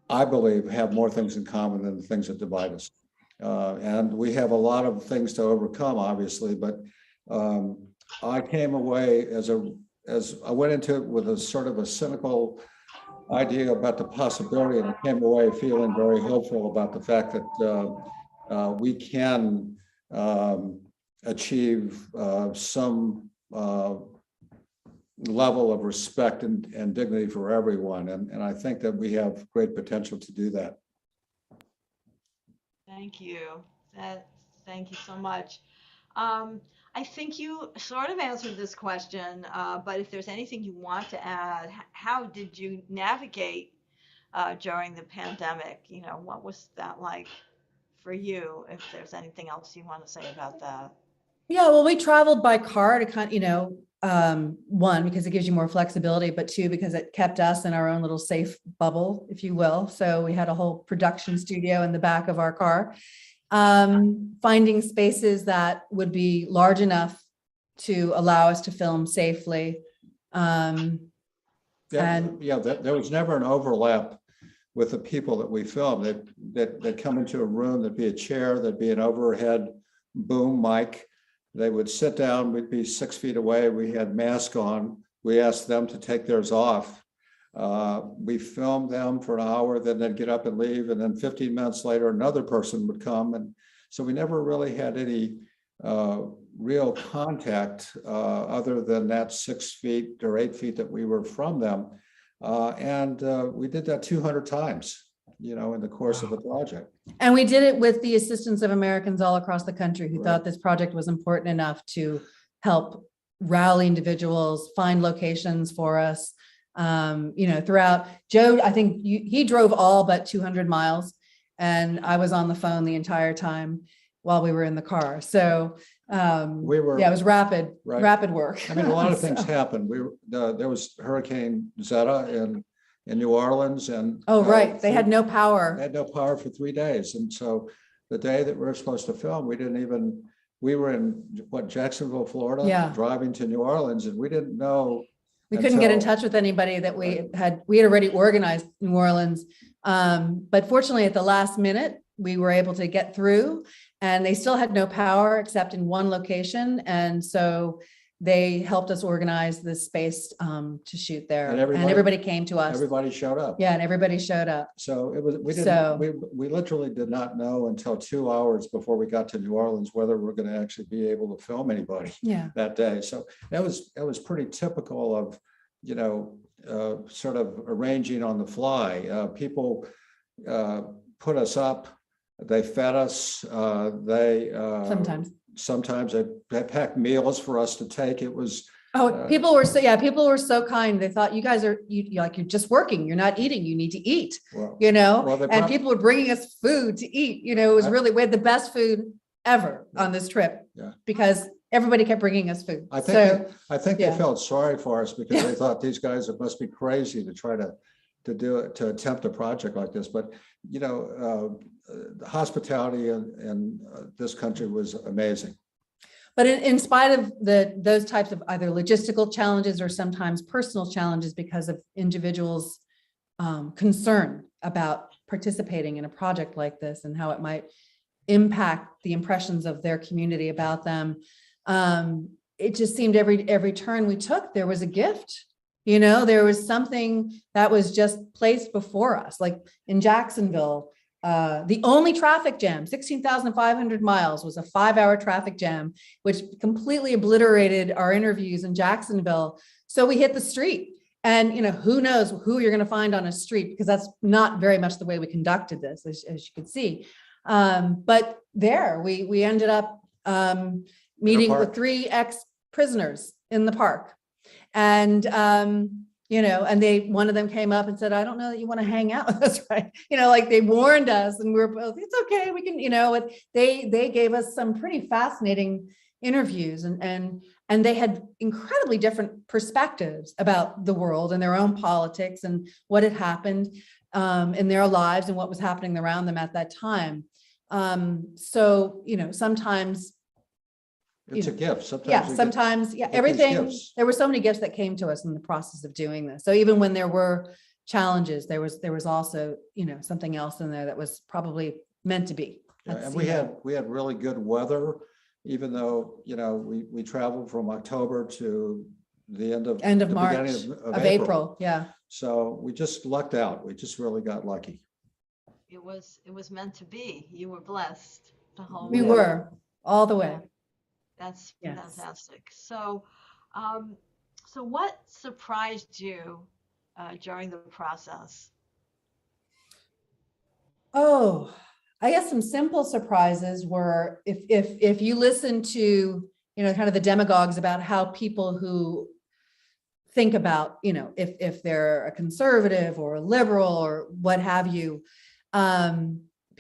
I believe, have more things in common than the things that divide us. And we have a lot of things to overcome, obviously, but I came away as I went into it with a sort of a cynical idea about the possibility, and I came away feeling very hopeful about the fact that we can achieve some level of respect and dignity for everyone. And I think that we have great potential to do that. Thank you. Thank you so much. I think you sort of answered this question, but if there's anything you want to add, how did you navigate during the pandemic? What was that like for you? If there's anything else you want to say about that. Yeah, well, we traveled by car to kind of, one, because it gives you more flexibility, but two, because it kept us in our own little safe bubble, if you will. So we had a whole production studio in the back of our car. Finding spaces that would be large enough to allow us to film safely. There was never an overlap with the people that we filmed. They'd come into a room, there'd be a chair, there'd be an overhead boom mic. They would sit down, we'd be 6 feet away, we had masks on. We asked them to take theirs off. We filmed them for an hour, then they'd get up and leave. And then 15 minutes later, another person would come. And so we never really had any real contact other than that 6 feet or 8 feet that we were from them. We did that 200 times, in the course of the project. And we did it with the assistance of Americans all across the country who thought this project was important enough to help rally individuals, find locations for us. Throughout. Joe, I think he drove all but 200 miles, and I was on the phone the entire time while we were in the car. So it was rapid work. I mean, a lot of things happened. There was Hurricane Zeta in New Orleans, and they had no power. They had no power for 3 days, and so the day that we were supposed to film, we were in Jacksonville, Florida, driving to New Orleans, and we didn't know. We couldn't get in touch with anybody that we had already organized New Orleans. But fortunately at the last minute, we were able to get through, and they still had no power except in one location. And so they helped us organize this space to shoot there, and everybody came to us. Everybody showed up. Yeah, and everybody showed up. So we literally did not know until 2 hours before we got to New Orleans whether we're going to actually be able to film anybody that day. So that was pretty typical of sort of arranging on the fly. People put us up, they fed us, Sometimes they packed meals for us to take. It was people were so kind. They thought you guys you're just working, you're not eating, you need to eat. And people were bringing us food to eat. It was we had the best food ever on this trip because everybody kept bringing us food. I think they felt sorry for us because they thought these guys must be crazy to try to attempt a project like this. But the hospitality in this country was amazing. But in spite of those types of either logistical challenges or sometimes personal challenges because of individuals' concern about participating in a project like this and how it might impact the impressions of their community about them, it just seemed every turn we took, there was a gift. There was something that was just placed before us, like in Jacksonville. The only traffic jam, 16,500 miles, was a 5-hour traffic jam, which completely obliterated our interviews in Jacksonville. So we hit the street, and who knows who you're going to find on a street, because that's not very much the way we conducted this, as you can see. But there we ended up meeting with 3 ex-prisoners in the park. And and one of them came up and said, "I don't know that you want to hang out with us," right? They warned us, and we were both, "It's okay, we can," they gave us some pretty fascinating interviews, and they had incredibly different perspectives about the world and their own politics and what had happened in their lives and what was happening around them at that time. So sometimes it's a gift. Sometimes everything. There were so many gifts that came to us in the process of doing this. So even when there were challenges, there was also something else in there that was probably meant to be. And we had really good weather, even though we traveled from October to the end of March, of April. Yeah. So we just lucked out. We just really got lucky. It was meant to be. You were blessed the whole way. We were all the way. That's fantastic. So, so what surprised you during the process? Oh, I guess some simple surprises were if you listen to kind of the demagogues about how people who think about if they're a conservative or a liberal or what have you,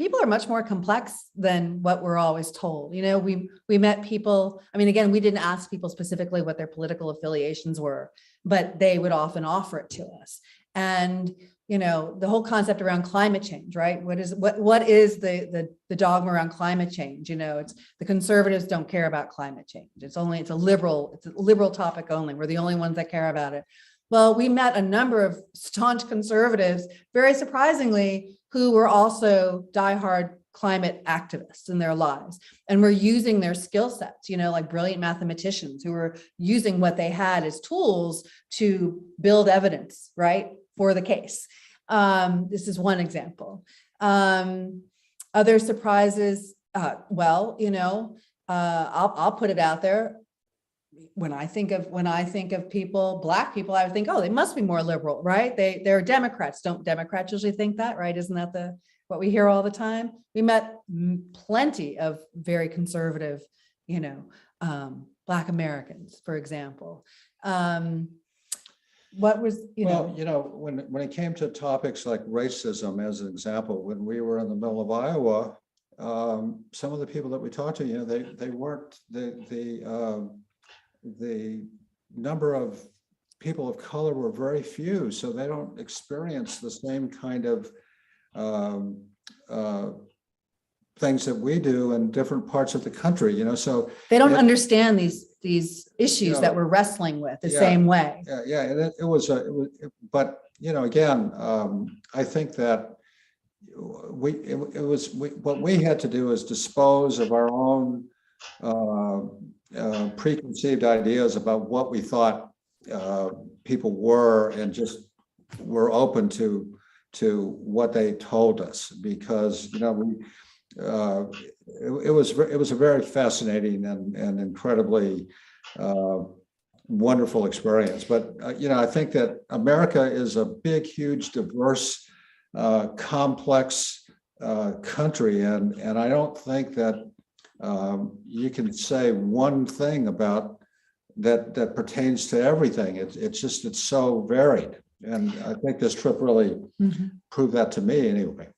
people are much more complex than what we're always told. You know, we met people, I mean, again, we didn't ask people specifically what their political affiliations were, but they would often offer it to us. And, you know, the whole concept around climate change, right? What is the dogma around climate change? You know, it's the conservatives don't care about climate change. It's a liberal topic only. We're the only ones that care about it. Well, we met a number of staunch conservatives, very surprisingly, who were also diehard climate activists in their lives, and were using their skill sets, you know, like brilliant mathematicians who were using what they had as tools to build evidence, right, for the case. This is one example. Other surprises, well, you know, I'll put it out there. When I think of people, Black people, I would think, oh, they must be more liberal, right? They're Democrats. Don't Democrats usually think that, right? Isn't that what we hear all the time? We met plenty of very conservative, you know, Black Americans, for example. What was, you know? You know, when it came to topics like racism, as an example, when we were in the middle of Iowa, some of the people that we talked to, you know, they weren't the number of people of color were very few, so they don't experience the same kind of things that we do in different parts of the country, you know, so they don't understand these issues that we're wrestling with the same way. Yeah, and but you know, again, I think that what we had to do is dispose of our own preconceived ideas about what we thought people were, and just were open to what they told us, because, you know, it was a very fascinating and incredibly wonderful experience. But you know, I think that America is a big, huge, diverse, complex country, and I don't think that you can say one thing about that pertains to everything. It's so varied, and I think this trip really proved that to me anyway.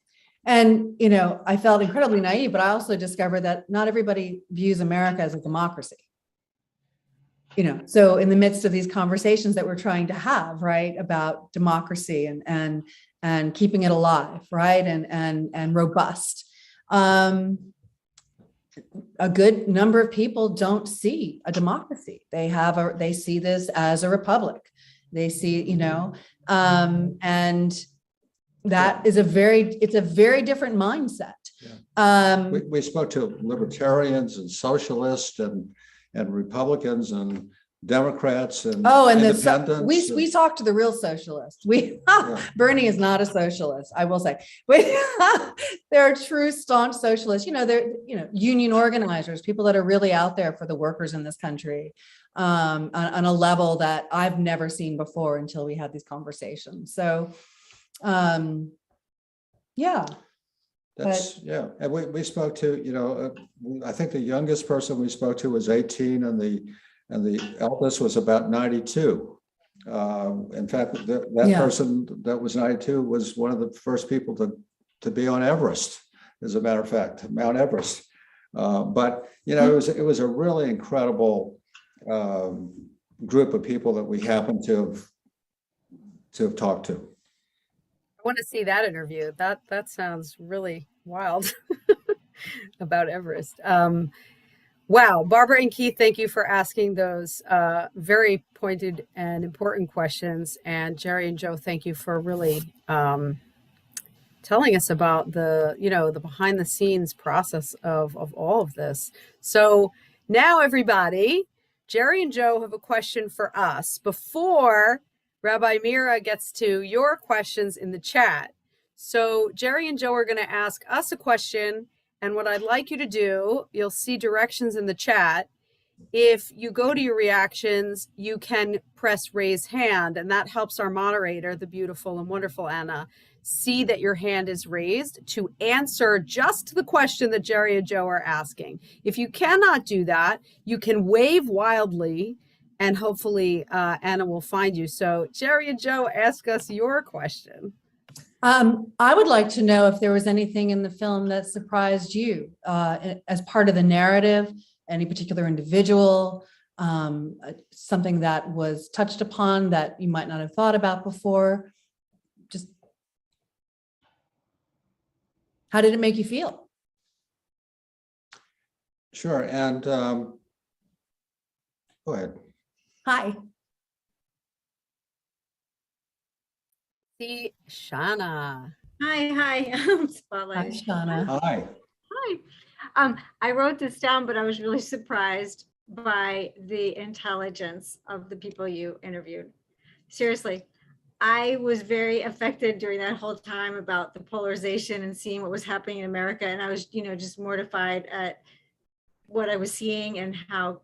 And you know, I felt incredibly naive, but I also discovered that not everybody views America as a democracy. You know, so in the midst of these conversations that we're trying to have, right, about democracy and keeping it alive, right, and robust. A good number of people don't see a democracy. They see this as a republic. They see, you know, and that is a very different mindset. Yeah. We spoke to libertarians and socialists and Republicans and Democrats and independents. We talked to the real socialists. Bernie is not a socialist, I will say. There are true staunch socialists. You know, they're union organizers, people that are really out there for the workers in this country, on a level that I've never seen before until we had these conversations. So, yeah. And we spoke to, you know, I think the youngest person we spoke to was 18, and the eldest was about 92. In fact, that person that was 92 was one of the first people to be on Everest, as a matter of fact, Mount Everest. But you know, it was a really incredible group of people that we happened to have talked to. I want to see that interview. That sounds really wild about Everest. Wow, Barbara and Keith, thank you for asking those very pointed and important questions. And Jeri and Joe, thank you for really telling us about the behind the scenes process of all of this. So now, everybody, Jeri and Joe have a question for us before Rabbi Mira gets to your questions in the chat. So Jeri and Joe are going to ask us a question. And what I'd like you to do, you'll see directions in the chat. If you go to your reactions, you can press raise hand, and that helps our moderator, the beautiful and wonderful Anna, see that your hand is raised to answer just the question that Jeri and Joe are asking. If you cannot do that, you can wave wildly, and hopefully Anna will find you. So Jeri and Joe, ask us your question. I would like to know if there was anything in the film that surprised you as part of the narrative, any particular individual, something that was touched upon that you might not have thought about before. Just how did it make you feel? Sure, and go ahead. Hi. See, Shauna. Hi. Hi, Spotlight. Shauna. Hi. Hi. I wrote this down, but I was really surprised by the intelligence of the people you interviewed. Seriously, I was very affected during that whole time about the polarization and seeing what was happening in America. And I was, just mortified at what I was seeing and how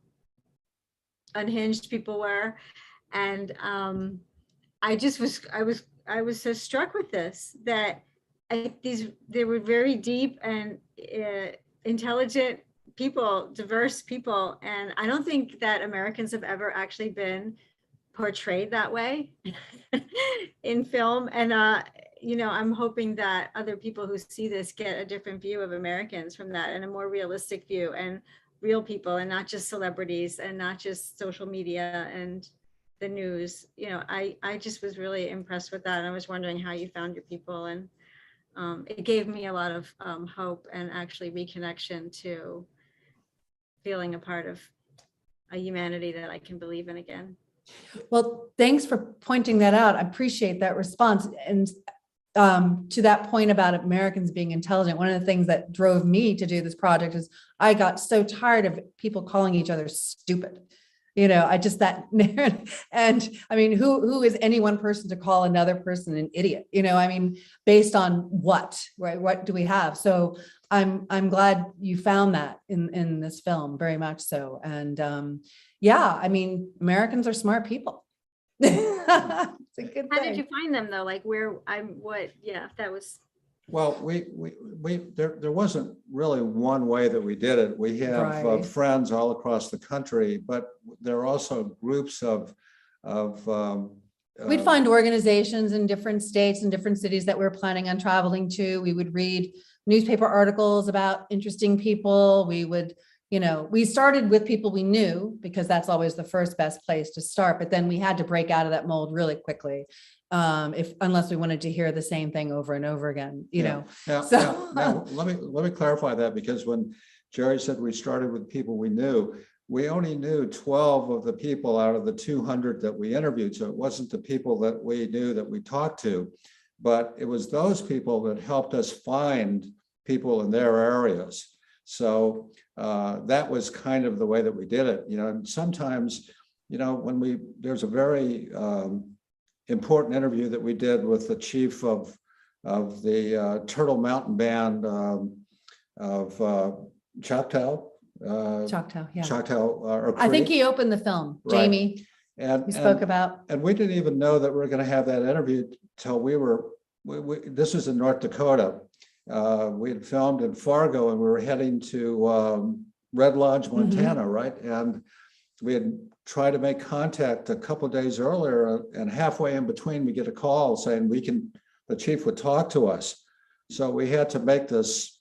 unhinged people were. And I was so struck with this, that they were very deep and intelligent people, diverse people. And I don't think that Americans have ever actually been portrayed that way in film. And, I'm hoping that other people who see this get a different view of Americans from that, and a more realistic view, and real people, and not just celebrities, and not just social media and the news. I just was really impressed with that. And I was wondering how you found your people. And it gave me a lot of hope and actually reconnection to feeling a part of a humanity that I can believe in again. Well, thanks for pointing that out. I appreciate that response. And to that point about Americans being intelligent, one of the things that drove me to do this project is I got so tired of people calling each other stupid. That narrative. And I mean, who is any one person to call another person an idiot? Based on what, right? What do we have? So I'm glad you found that in this film, very much so. And Americans are smart people. It's a good thing. How did you find them though? Like that was. Well, there wasn't really one way that we did it. We have Right. friends all across the country, but there are also groups of We'd find organizations in different states and different cities that we're planning on traveling to. We would read newspaper articles about interesting people. We would, we started with people we knew, because that's always the first best place to start. But then we had to break out of that mold really quickly, unless we wanted to hear the same thing over and over again, Yeah. Now, let me clarify that, because when Jeri said we started with people we knew, we only knew 12 of the people out of the 200 that we interviewed. So it wasn't the people that we knew that we talked to, but it was those people that helped us find people in their areas. So that was kind of the way that we did it. And sometimes, there's a very important interview that we did with the chief of the Turtle Mountain Band of Choctaw. Yeah. Choctaw. I think he opened the film, Right. Jamie. And We spoke about. And we didn't even know that we were going to have that interview till this was in North Dakota. We had filmed in Fargo, and we were heading to Red Lodge, Montana, right? And we had tried to make contact a couple of days earlier, and halfway in between, we get a call saying the chief would talk to us. So we had to make this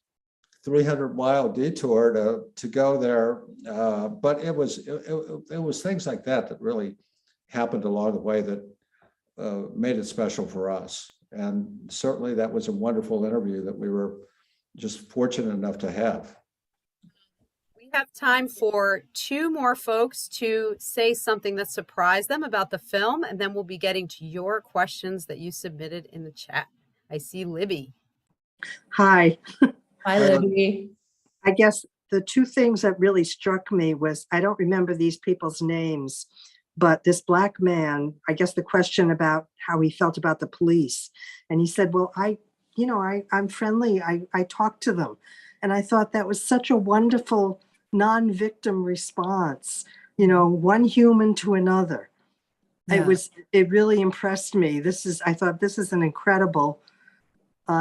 300-mile detour to go there. But it was things like that really happened along the way that made it special for us. And certainly that was a wonderful interview that we were just fortunate enough to have. We have time for two more folks to say something that surprised them about the film, and then we'll be getting to your questions that you submitted in the chat. I see Libby. Hi. Hi, Libby. I guess the two things that really struck me was, I don't remember these people's names, but this Black man, I guess the question about how he felt about the police. And he said, well, I'm friendly. I talk to them. And I thought that was such a wonderful non-victim response, one human to another. Yeah. It really impressed me. I thought this is an incredible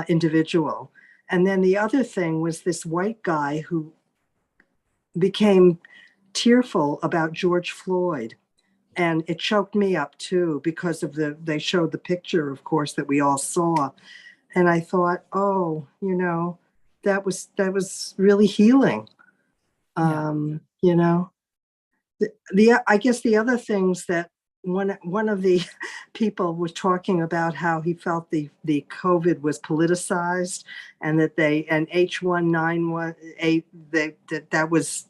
individual. And then the other thing was this white guy who became tearful about George Floyd. And it choked me up too, because they showed the picture, of course, that we all saw. And I thought, oh, that was really healing. I guess the other things that one of the people was talking about how he felt the COVID was politicized, and that and H1N1 that was,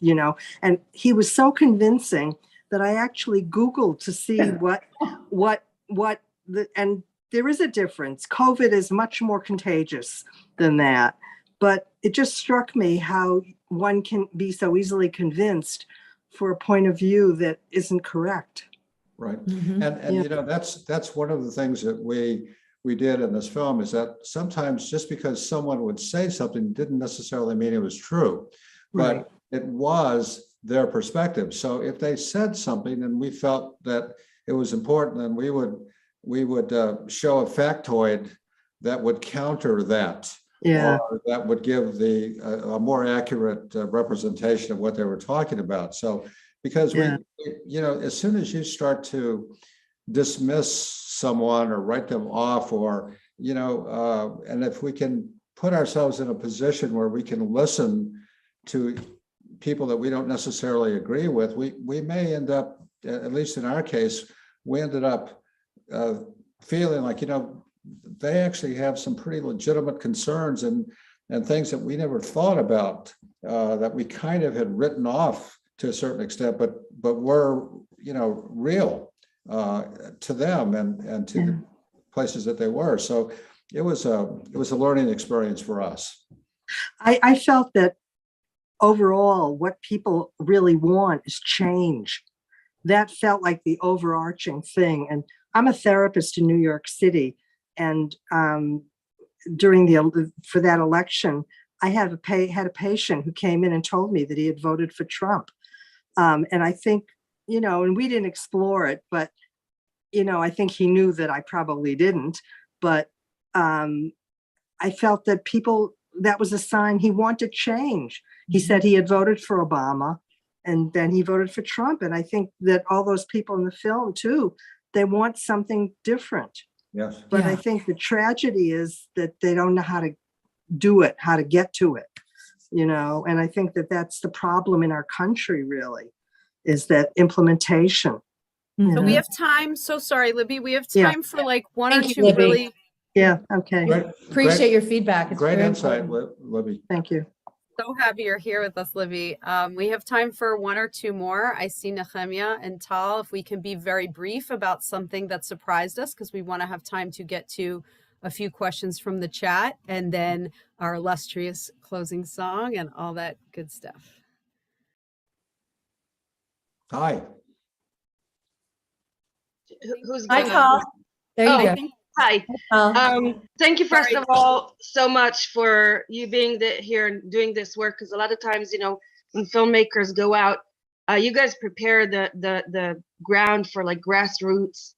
and he was so convincing that I actually Googled to see and there is a difference. COVID is much more contagious than that, but it just struck me how one can be so easily convinced for a point of view that isn't correct. Right. And that's one of the things that we did in this film, is that sometimes just because someone would say something didn't necessarily mean it was true, but Right. it was their perspective. So if they said something and we felt that it was important, then we would show a factoid that would counter that. Yeah. Or that would give a more accurate representation of what they were talking about. So, because as soon as you start to dismiss someone or write them off, or and if we can put ourselves in a position where we can listen to people that we don't necessarily agree with, we may end up, at least in our case, we ended up feeling like, they actually have some pretty legitimate concerns and things that we never thought about, that we kind of had written off to a certain extent, but were, real to them and to the places that they were. So it was a learning experience for us. I felt that overall, what people really want is change. That felt like the overarching thing. And I'm a therapist in New York City. And for that election, I had a patient who came in and told me that he had voted for Trump. And I think, and we didn't explore it, but, I think he knew that I probably didn't. But I felt that that was a sign he wanted change. He said he had voted for Obama, and then he voted for Trump. And I think that all those people in the film, too, they want something different. Yes. But I think the tragedy is that they don't know how to do it, how to get to it, and I think that that's the problem in our country, really, is that implementation. So we have time. So sorry, Libby. We have time for like one or two Libby. really. Yeah. Okay. Appreciate your feedback. It's Great very insight, important. Libby. Thank you. So happy you're here with us, Libby. We have time for one or two more. I see Nehemiah and Tal. If we can be very brief about something that surprised us, because we want to have time to get to a few questions from the chat, and then our illustrious closing song and all that good stuff. Hi. Who's Hi, going Tal. There you go. Hi. Tal. Thank you, first of all, so much for you being here and doing this work, because a lot of times, when filmmakers go out, you guys prepare the ground for like grassroots,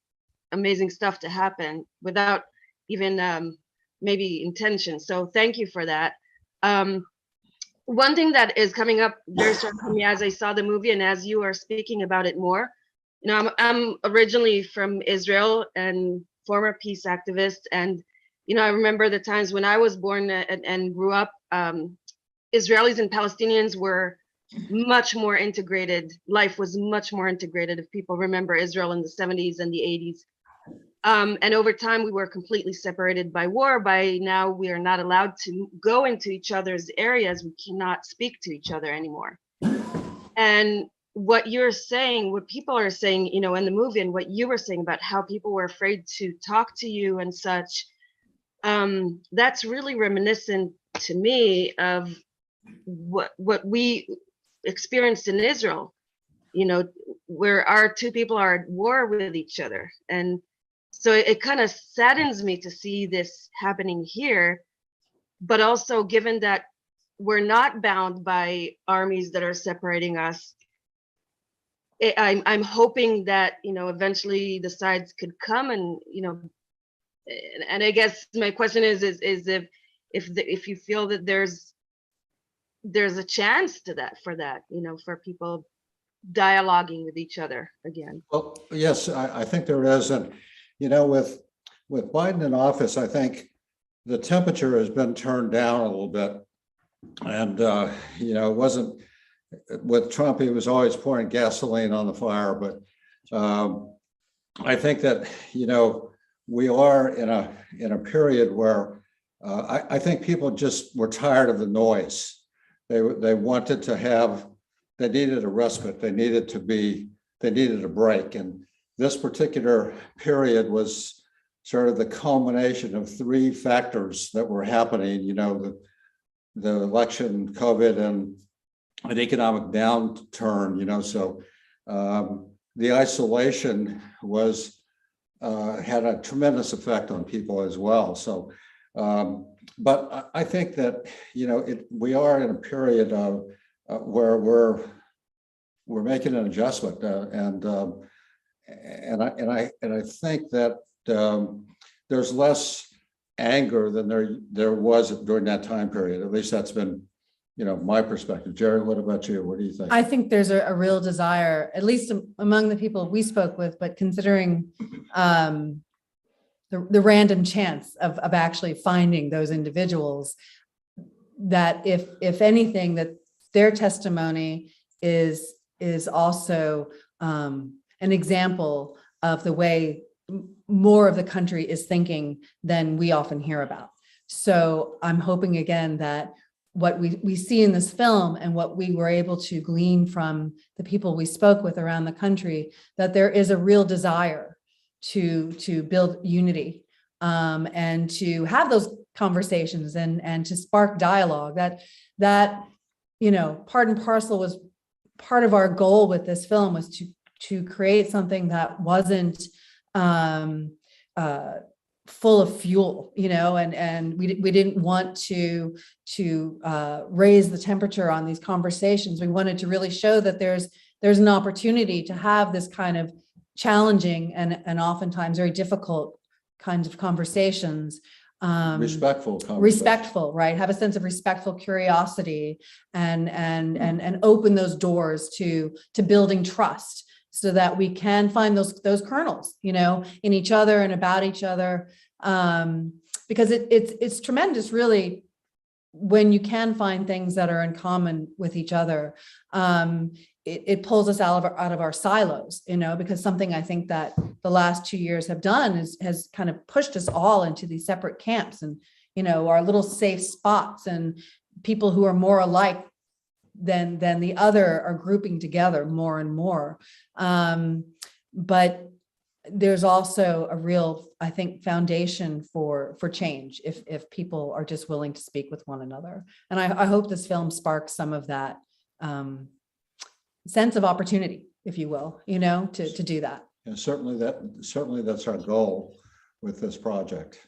amazing stuff to happen without even maybe intention. So thank you for that. One thing that is coming up very strong for me as I saw the movie and as you are speaking about it more, I'm originally from Israel and former peace activist. And, I remember the times when I was born and grew up, Israelis and Palestinians were much more integrated. Life was much more integrated. If people remember Israel in the 70s and the 80s. And over time, we were completely separated by war. By now, we are not allowed to go into each other's areas. We cannot speak to each other anymore. And what you're saying, what people are saying, in the movie, and what you were saying about how people were afraid to talk to you and such, that's really reminiscent to me of what we experienced in Israel, where our two people are at war with each other. And so it kind of saddens me to see this happening here, but also given that we're not bound by armies that are separating us, I'm hoping that, eventually the sides could come and, and I guess my question is if you feel that there's a chance to that, for people dialoguing with each other again. Well, yes, I think there is. And, with Biden in office, I think the temperature has been turned down a little bit. And, you know, it wasn't, with Trump, he was always pouring gasoline on the fire. But I think that, you know, we are in a period where I think people just were tired of the noise. They wanted to have, they needed a respite. They needed a break. And this particular period was sort of the culmination of three factors that were happening, you know, the election, COVID, and an economic downturn, you know, so the isolation was had a tremendous effect on people as well. So, but I think that, you know, we are in a period of where we're making an adjustment, and I think that there's less anger than there was during that time period. At least that's been, you know, my perspective. Jeri, what about you? What do you think? I think there's a real desire, at least among the people we spoke with, but considering the random chance of actually finding those individuals, that if anything, that their testimony is also an example of the way more of the country is thinking than we often hear about. So I'm hoping again that what we see in this film and what we were able to glean from the people we spoke with around the country, that there is a real desire to build unity, and to have those conversations and to spark dialogue. That you know, part and parcel was part of our goal with this film, was to create something that wasn't full of fuel, you know, and we didn't want to raise the temperature on these conversations. We wanted to really show that there's an opportunity to have this kind of challenging and oftentimes very difficult kinds of conversations. Respectful, right? Have a sense of respectful curiosity and open those doors to building trust, so that we can find those kernels, you know, in each other and about each other, because it's tremendous, really, when you can find things that are in common with each other. It pulls us out of our silos, you know, because something I think that the last 2 years have done has kind of pushed us all into these separate camps and, you know, our little safe spots, and people who are more alike than the other are grouping together more and more. But there's also a real, I think, foundation for change if people are just willing to speak with one another. And I hope this film sparks some of that sense of opportunity, if you will, you know, to do that. And certainly that's our goal with this project.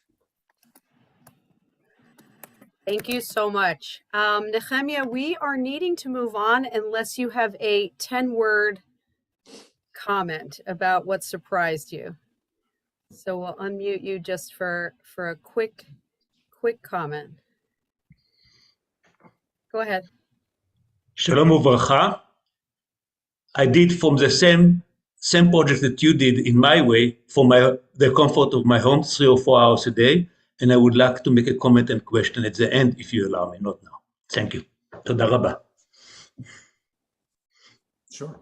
Thank you so much. Nehemia, we are needing to move on unless you have a 10-word comment about what surprised you. So we'll unmute you just for a quick comment. Go ahead. Shalom uvracha. I did from the same project that you did in my way, from the comfort of my home, 3 or 4 hours a day. And I would like to make a comment and question at the end, if you allow me, not now. Thank you. Toda rabba. Sure.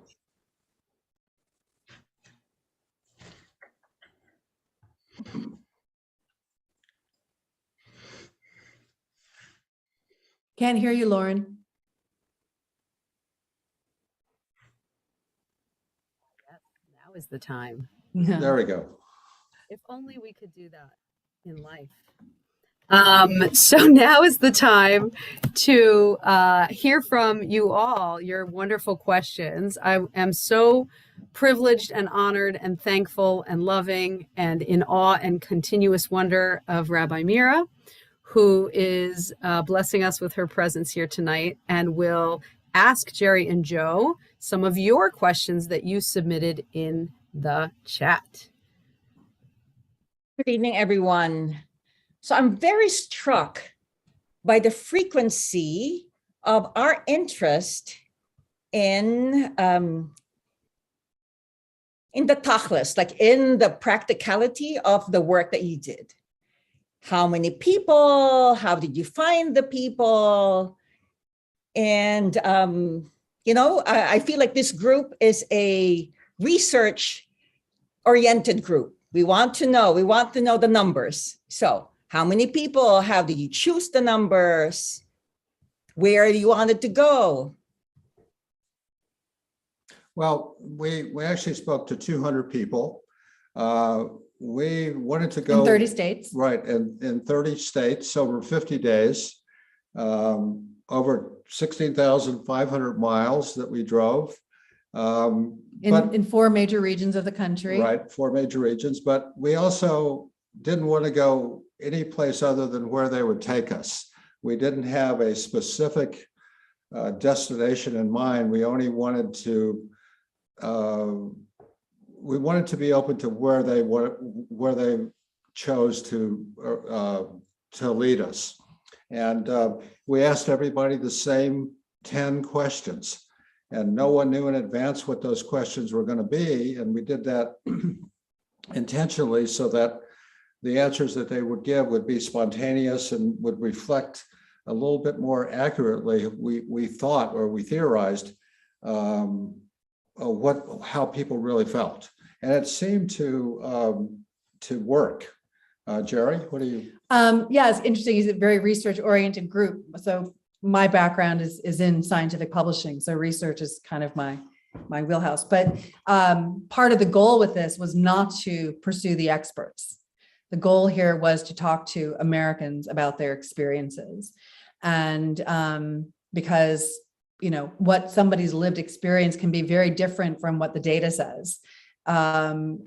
Can't hear you, Lauren. Now is the time. There we go. If only we could do that in life. So now is the time to hear from you all, your wonderful questions. I am so privileged and honored and thankful and loving and in awe and continuous wonder of Rabbi Mira, who is blessing us with her presence here tonight, and will ask Jeri and Joe some of your questions that you submitted in the chat. Good evening, everyone. So I'm very struck by the frequency of our interest in the tachlis, like in the practicality of the work that you did. how many people, how did you find the people? And, I feel like this group is a research-oriented group. We want to know the numbers. So how many people, how did you choose the numbers? Where you wanted to go? Well, we actually spoke to 200 people. We wanted to go In 30 states. Right, in 30 states over 50 days, over 16,500 miles that we drove. In 4 major regions of the country. Right, 4 major regions, but we also didn't want to go any place other than where they would take us. We didn't have a specific destination in mind. We only wanted to be open to where they chose to lead us. And we asked everybody the same 10 questions, and no one knew in advance what those questions were going to be. And we did that intentionally so that the answers that they would give would be spontaneous and would reflect a little bit more accurately, we thought, or we theorized, how people really felt. And it seemed to work. Jeri, what do you? Yeah, it's interesting. It's a very research-oriented group. So my background is in scientific publishing. So research is kind of my wheelhouse. But part of the goal with this was not to pursue the experts. The goal here was to talk to Americans about their experiences. And because, what somebody's lived experience can be very different from what the data says. And,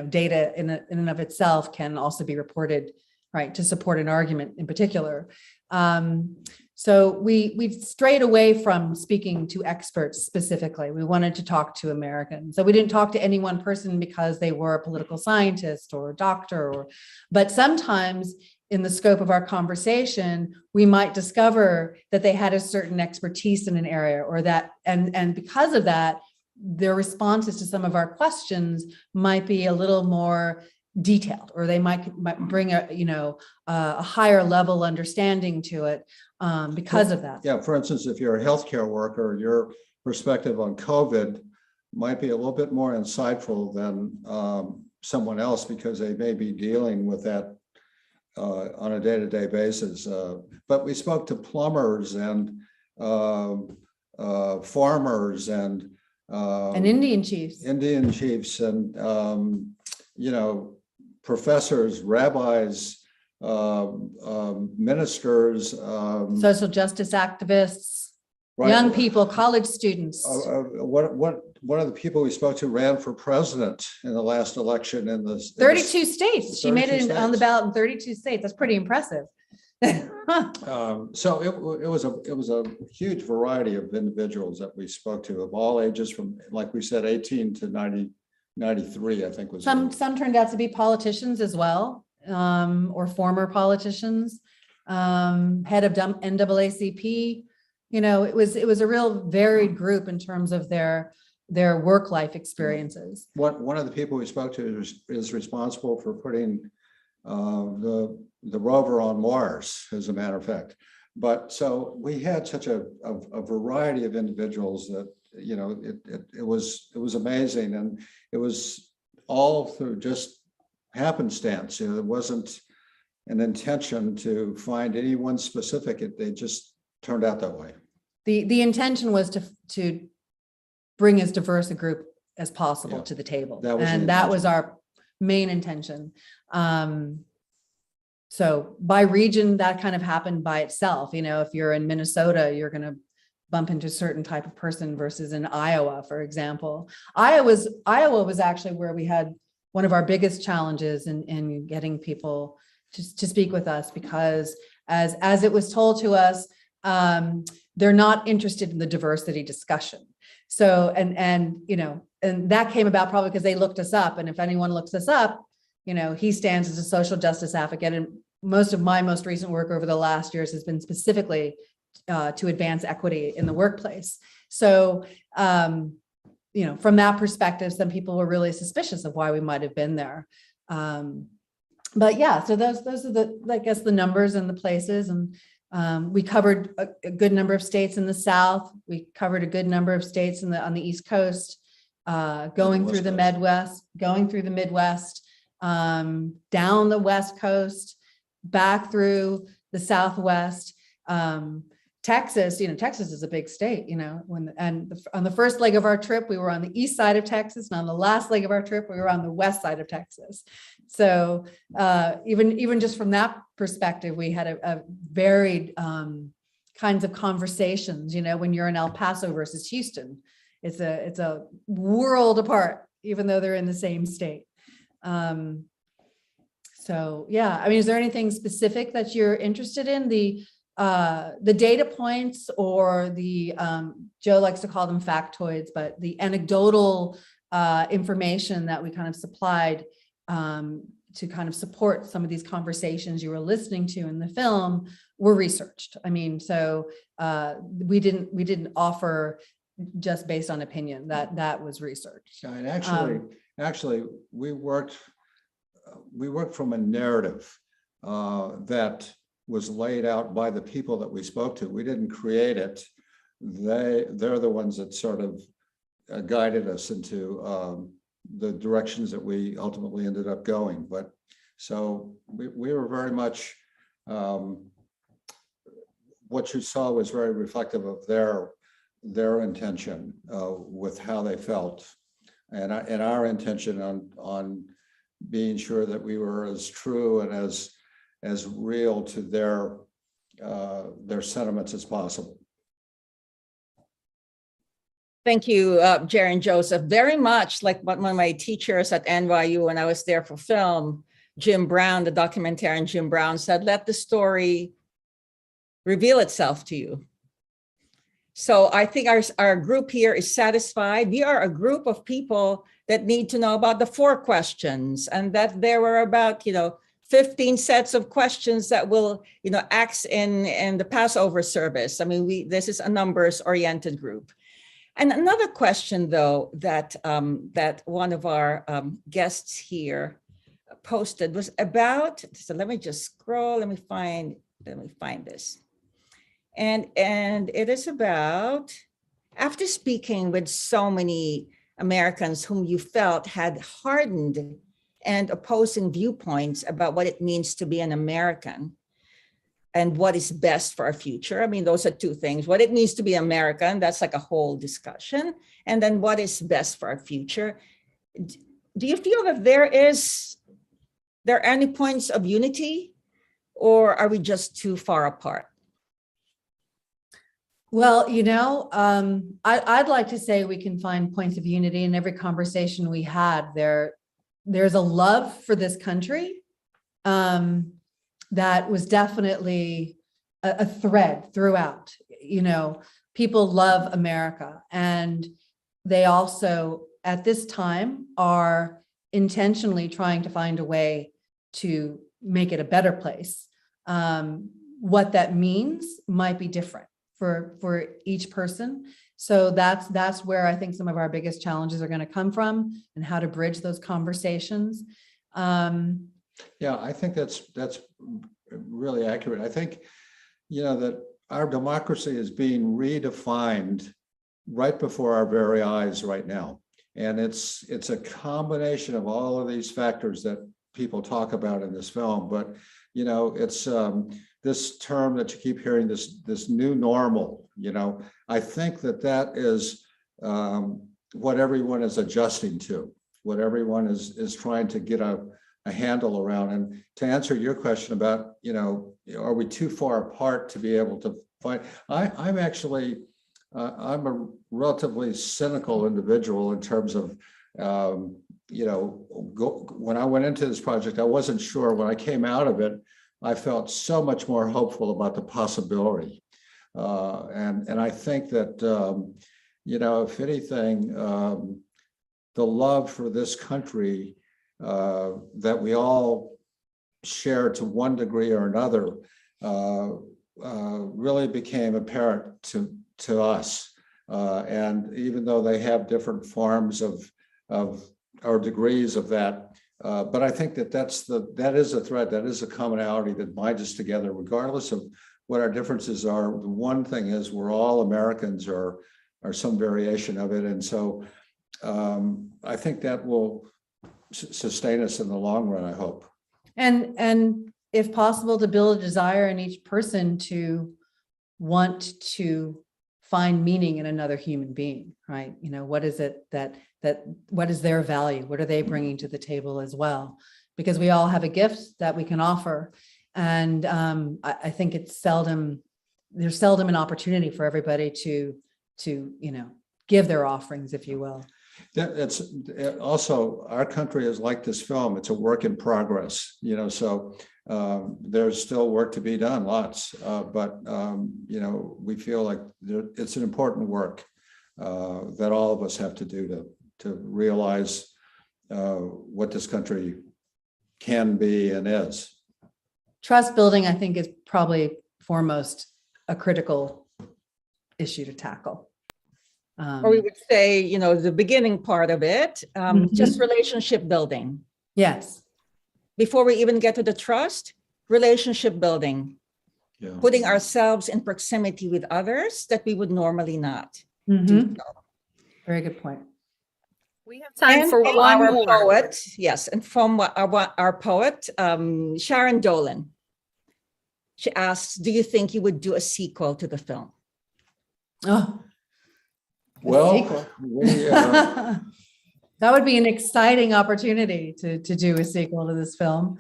data in and of itself can also be reported, right, to support an argument in particular. So we strayed away from speaking to experts specifically. We wanted to talk to Americans. So we didn't talk to any one person because they were a political scientist or a doctor, but sometimes in the scope of our conversation, we might discover that they had a certain expertise in an area, or that, and because of that, their responses to some of our questions might be a little more detailed, or they might bring a higher level understanding to it because of that. Yeah, for instance, if you're a healthcare worker, your perspective on COVID might be a little bit more insightful than someone else, because they may be dealing with that on a day-to-day basis. But we spoke to plumbers and farmers and Indian chiefs. And professors, rabbis, ministers, social justice activists, right. Young people, college students. One of the people we spoke to ran for president in the last election in the 32 states. She made it 32 on the states. ballot in 32 states. That's pretty impressive. So it was a huge variety of individuals that we spoke to, of all ages, from, like we said, 18 to 93, I think was. Some turned out to be politicians as well, or former politicians, head of NAACP. It was a real varied group in terms of their work life experiences. One of the people we spoke to is responsible for putting the rover on Mars, as a matter of fact. But so we had such a variety of individuals that, it was amazing, and it was all through just happenstance. It wasn't an intention to find anyone specific. They just turned out that way. The intention was to bring as diverse a group as possible to the table. That was our main intention. So by region, that kind of happened by itself. If you're in Minnesota, you're going to bump into a certain type of person versus in Iowa, for example. Iowa was actually where we had one of our biggest challenges in getting people to speak with us, because as it was told to us, they're not interested in the diversity discussion. So, and that came about probably because they looked us up. And if anyone looks us up, he stands as a social justice advocate. And most of my most recent work over the last years has been specifically to advance equity in the workplace. So, from that perspective, some people were really suspicious of why we might have been there. but yeah, so those are the, I guess, the numbers and the places. And we covered a good number of states in the South. We covered a good number of states on the East Coast, going through the Midwest, down the West Coast, back through the Southwest. Texas, Texas is a big state, on the first leg of our trip, we were on the east side of Texas, and on the last leg of our trip, we were on the west side of Texas. So even just from that perspective, we had a varied kinds of conversations. When you're in El Paso versus Houston, it's a world apart, even though they're in the same state. So yeah, I mean, is there anything specific that you're interested in? The data points, or the Joe likes to call them factoids, but the anecdotal information that we kind of supplied to kind of support some of these conversations you were listening to in the film were researched. I mean, so we didn't offer just based on opinion. That was researched. Yeah, and actually, we worked from a narrative that was laid out by the people that we spoke to. We didn't create it. They're the ones that sort of guided us into the directions that we ultimately ended up going. But so we were very much, what you saw was very reflective of their intention with how they felt, and our intention on being sure that we were as true and as real to their sentiments as possible. Thank you, Jeri and Joseph. Very much like one of my teachers at NYU when I was there for film, Jim Brown, the documentarian Jim Brown, said, let the story reveal itself to you. So I think our group here is satisfied. We are a group of people that need to know about the 4 questions, and that there were about, 15 sets of questions that will, act in the Passover service. I mean, this is a numbers-oriented group. And another question, though, that one of our guests here posted was about. So let me just scroll. Let me find this. And it is about, after speaking with so many Americans whom you felt had hardened and opposing viewpoints about what it means to be an American and what is best for our future. I mean, those are 2 things. What it means to be American, that's like a whole discussion. And then what is best for our future. Do you feel that there are any points of unity, or are we just too far apart? Well, I'd like to say we can find points of unity in every conversation we had. There's a love for this country that was definitely a thread throughout. People love America, and they also, at this time, are intentionally trying to find a way to make it a better place. What that means might be different for each person. So that's where I think some of our biggest challenges are going to come from, and how to bridge those conversations. Yeah, I think that's really accurate. I think, that our democracy is being redefined right before our very eyes right now. And it's a combination of all of these factors that people talk about in this film. But, it's this term that you keep hearing, this new normal, I think that is what everyone is adjusting to, what everyone is trying to get a handle around. And to answer your question about, are we too far apart to be able to find? I'm actually, I'm a relatively cynical individual in terms of, when I went into this project, I wasn't sure. When I came out of it, I felt so much more hopeful about the possibility. And I think that, if anything, the love for this country that we all share to one degree or another really became apparent to us. And even though they have different forms of or degrees of that, But I think that is a thread, that is a commonality that binds us together, regardless of what our differences are. The one thing is we're all Americans or some variation of it. And so I think that will sustain us in the long run, I hope. And if possible, to build a desire in each person to want to find meaning in another human being, right? You know, what is it that what is their value? What are they bringing to the table as well? Because we all have a gift that we can offer. And I think there's seldom an opportunity for everybody to, you know, give their offerings, if you will. It's also, our country is like this film. It's a work in progress, you know, so there's still work to be done, lots, but you know, we feel like it's an important work that all of us have to do to realize what this country can be and is. Trust building, I think, is probably foremost a critical issue to tackle. Or we would say, you know, the beginning part of it, just relationship building. Yes. Before we even get to the trust, relationship building, putting ourselves in proximity with others that we would normally not do. Very good point. We have time for one our more. Poet, yes, and from our poet, Sharon Dolan. She asks, do you think you would do a sequel to the film? Oh, well, that would be an exciting opportunity to do a sequel to this film.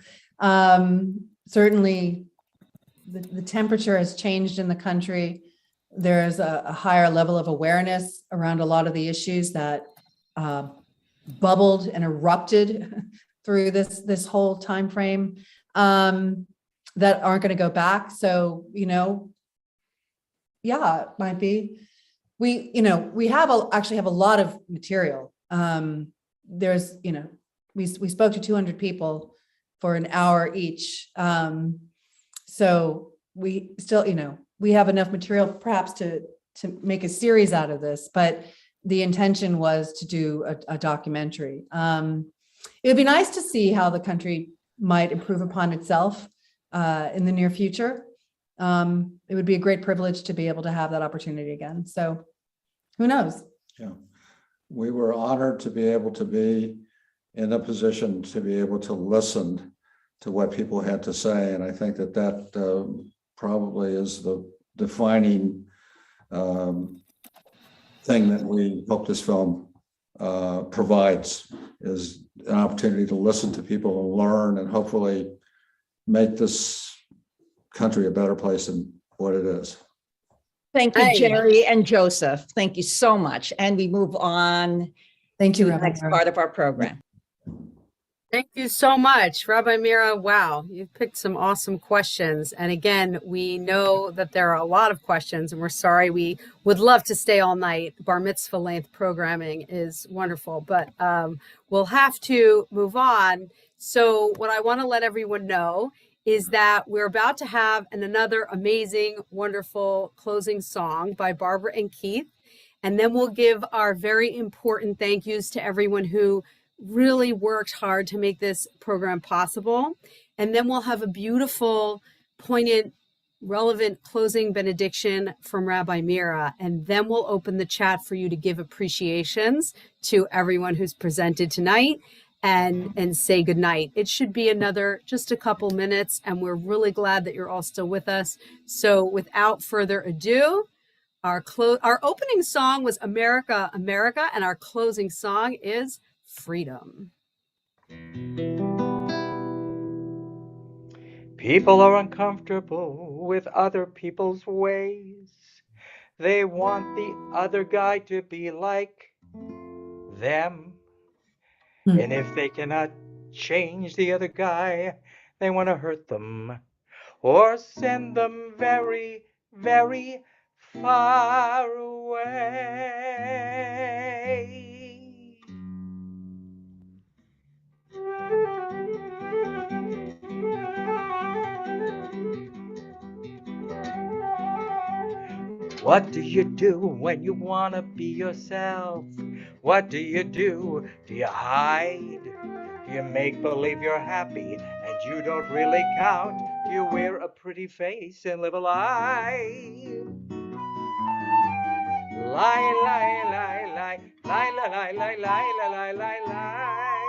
Certainly, the temperature has changed in the country. There is a higher level of awareness around a lot of the issues that bubbled and erupted through this whole time frame that aren't going to go back. So, you know, yeah, it might be. We actually have a lot of material. There's, you know, we spoke to 200 people for an hour each. So we still, you know, we have enough material perhaps to make a series out of this, but the intention was to do a documentary. It would be nice to see how the country might improve upon itself in the near future. It would be a great privilege to be able to have that opportunity again. So who knows? Yeah, we were honored to be able to be in a position to be able to listen to what people had to say. And I think that probably is the defining thing that we hope this film provides, is an opportunity to listen to people and learn and hopefully make this country a better place than what it is. Thank you, Jeri and Joseph. Thank you so much. And we move on. Thank you, to the next part of our program. Thank you so much, Rabbi Mira. Wow, you've picked some awesome questions. And again, we know that there are a lot of questions, and we're sorry. We would love to stay all night. Bar mitzvah length programming is wonderful, but we'll have to move on. So what I want to let everyone know is that we're about to have another amazing, wonderful closing song by Barbara and Keith. And then we'll give our very important thank yous to everyone who really worked hard to make this program possible. And then we'll have a beautiful, poignant, relevant closing benediction from Rabbi Mira. And then we'll open the chat for you to give appreciations to everyone who's presented tonight and say goodnight. It should be just a couple minutes, and we're really glad that you're all still with us. So without further ado, our opening song was America, America, and our closing song is Freedom. People are uncomfortable with other people's ways. They want the other guy to be like them. And if they cannot change the other guy, they want to hurt them or send them very, very far away. What do you do when you want to be yourself? What do you do? Do you hide? Do you make believe you're happy and you don't really count? Do you wear a pretty face and live a lie? Lie, lie, lie, lie, lie, lie, lie, lie, lie, lie, lie, lie.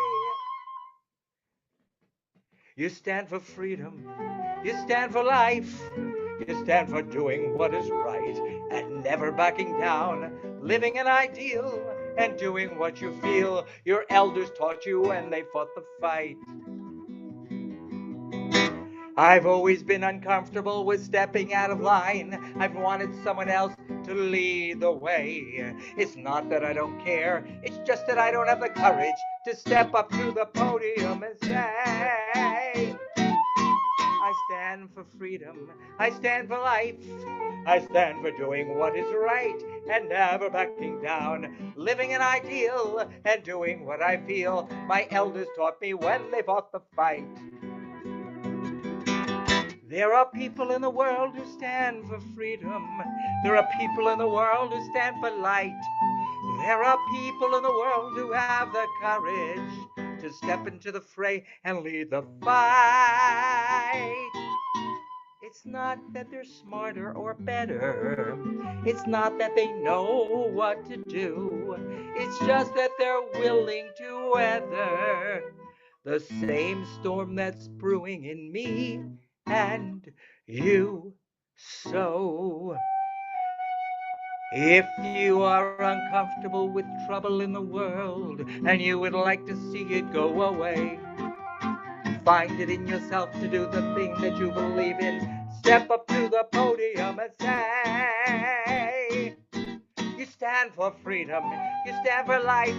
You stand for freedom, you stand for life, you stand for doing what is right and never backing down, living an ideal and doing what you feel your elders taught you when they fought the fight. I've always been uncomfortable with stepping out of line. I've wanted someone else to lead the way. It's not that I don't care, it's just that I don't have the courage to step up to the podium and say, I stand for freedom, I stand for life, I stand for doing what is right and never backing down, living an ideal and doing what I feel my elders taught me when they fought the fight. There are people in the world who stand for freedom. There are people in the world who stand for light. There are people in the world who have the courage to step into the fray and lead the fight. It's not that they're smarter or better. It's not that they know what to do. It's just that they're willing to weather the same storm that's brewing in me and you. So if you are uncomfortable with trouble in the world and you would like to see it go away, find it in yourself to do the thing that you believe in. Step up to the podium and say, you stand for freedom, you stand for life,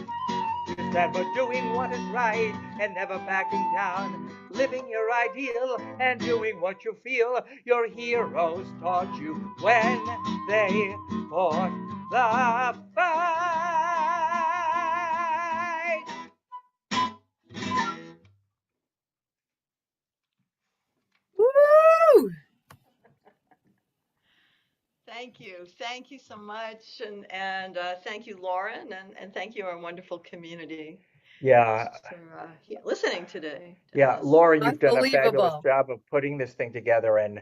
you stand for doing what is right and never backing down, living your ideal and doing what you feel your heroes taught you when they fought the fight. Woo! Thank you. Thank you so much. And thank you, Lauren, and thank you, our wonderful community, Yeah, for listening today. to yeah, this. Laura, you've done a fabulous Unbelievable. job of putting this thing together, and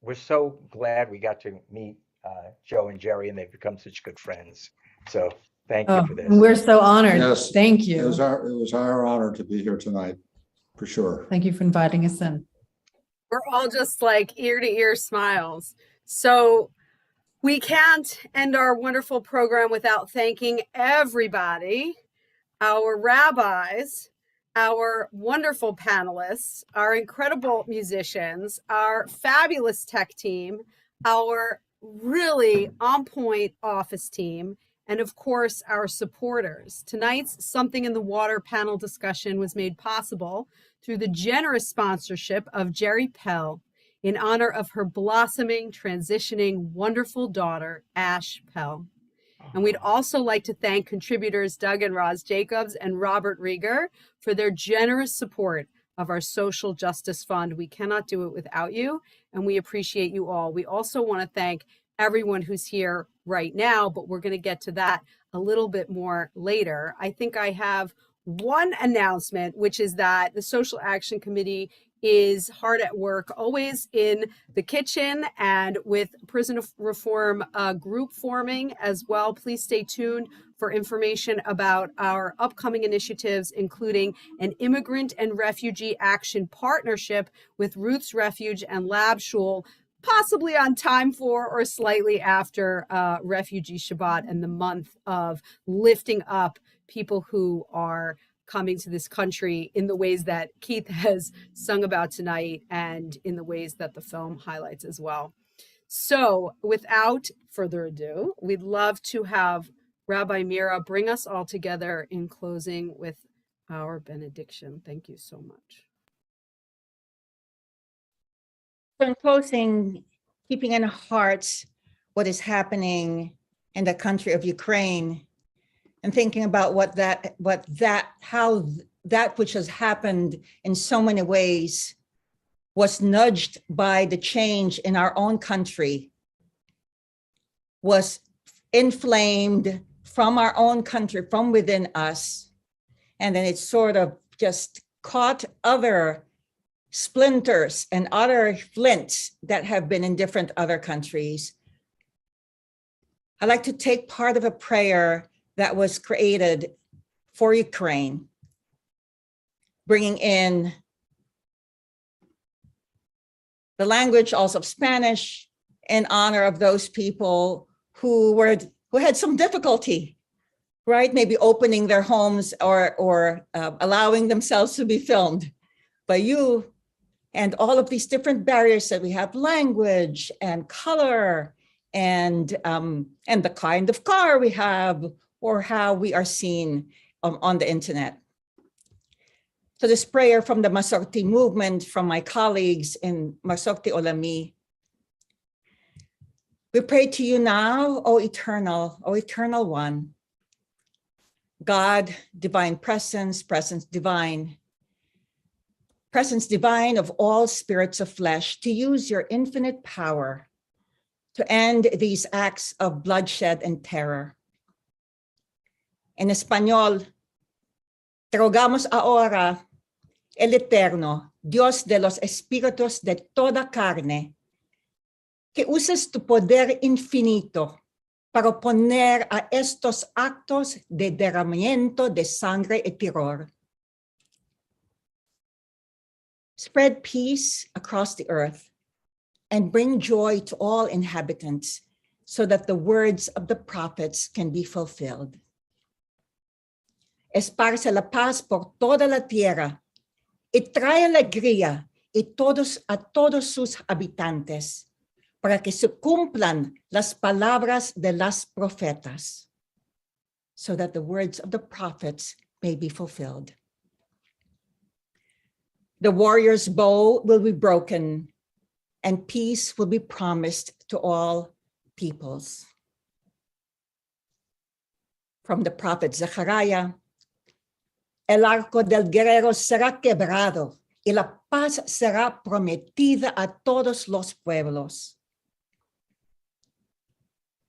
we're so glad we got to meet Joe and Jerry, and they've become such good friends. So thank you Oh, for this. we're so honored. Yes. Thank It you. was our honor to be here tonight, for sure. Thank you for inviting us in. We're all just like ear to ear smiles. So we can't end our wonderful program without thanking everybody, our rabbis, our wonderful panelists, our incredible musicians, our fabulous tech team, our really on point office team, and of course, our supporters. Tonight's Something in the Water panel discussion was made possible through the generous sponsorship of Jeri Pell in honor of her blossoming, transitioning, wonderful daughter, Ash Pell. And we'd also like to thank contributors Doug and Roz Jacobs and Robert Rieger for their generous support of our Social Justice Fund. We cannot do it without you, and we appreciate you all. We also want to thank everyone who's here right now, but we're going to get to that a little bit more later. I think I have one announcement, which is that the Social Action Committee is hard at work, always in the kitchen and with prison reform group forming as well. Please stay tuned for information about our upcoming initiatives, including an immigrant and refugee action partnership with Roots Refuge and Lab Shul, possibly on time for or slightly after Refugee Shabbat and the month of lifting up people who are coming to this country in the ways that Keith has sung about tonight and in the ways that the film highlights as well. So without further ado, we'd love to have Rabbi Mira bring us all together in closing with our benediction. Thank you so much. In closing, keeping in our hearts what is happening in the country of Ukraine, and thinking about how that which has happened in so many ways was nudged by the change in our own country, was inflamed from our own country, from within us, And then it sort of just caught other splinters and other flints that have been in different other countries. I'd like to take part of a prayer that was created for Ukraine, bringing in the language also of Spanish in honor of those people who had some difficulty, right? Maybe opening their homes or allowing themselves to be filmed by you, and all of these different barriers that we have, language and color and the kind of car we have or how we are seen on the internet. So this prayer from the Masorti movement, from my colleagues in Masorti Olami. We pray to you now, O Eternal One, God, divine presence, presence divine of all spirits of flesh, to use your infinite power to end these acts of bloodshed and terror. En español, te rogamos ahora, el Eterno, Dios de los espíritus de toda carne, que uses tu poder infinito para oponer a estos actos de derramamiento de sangre y terror. Spread peace across the earth and bring joy to all inhabitants so that the words of the prophets can be fulfilled. Esparce la paz por toda la tierra y trae alegría a todos sus habitantes para que se cumplan las palabras de las profetas so that the words of the prophets may be fulfilled. The warrior's bow will be broken and peace will be promised to all peoples. From the prophet Zechariah, el arco del guerrero será quebrado y la paz será prometida a todos los pueblos.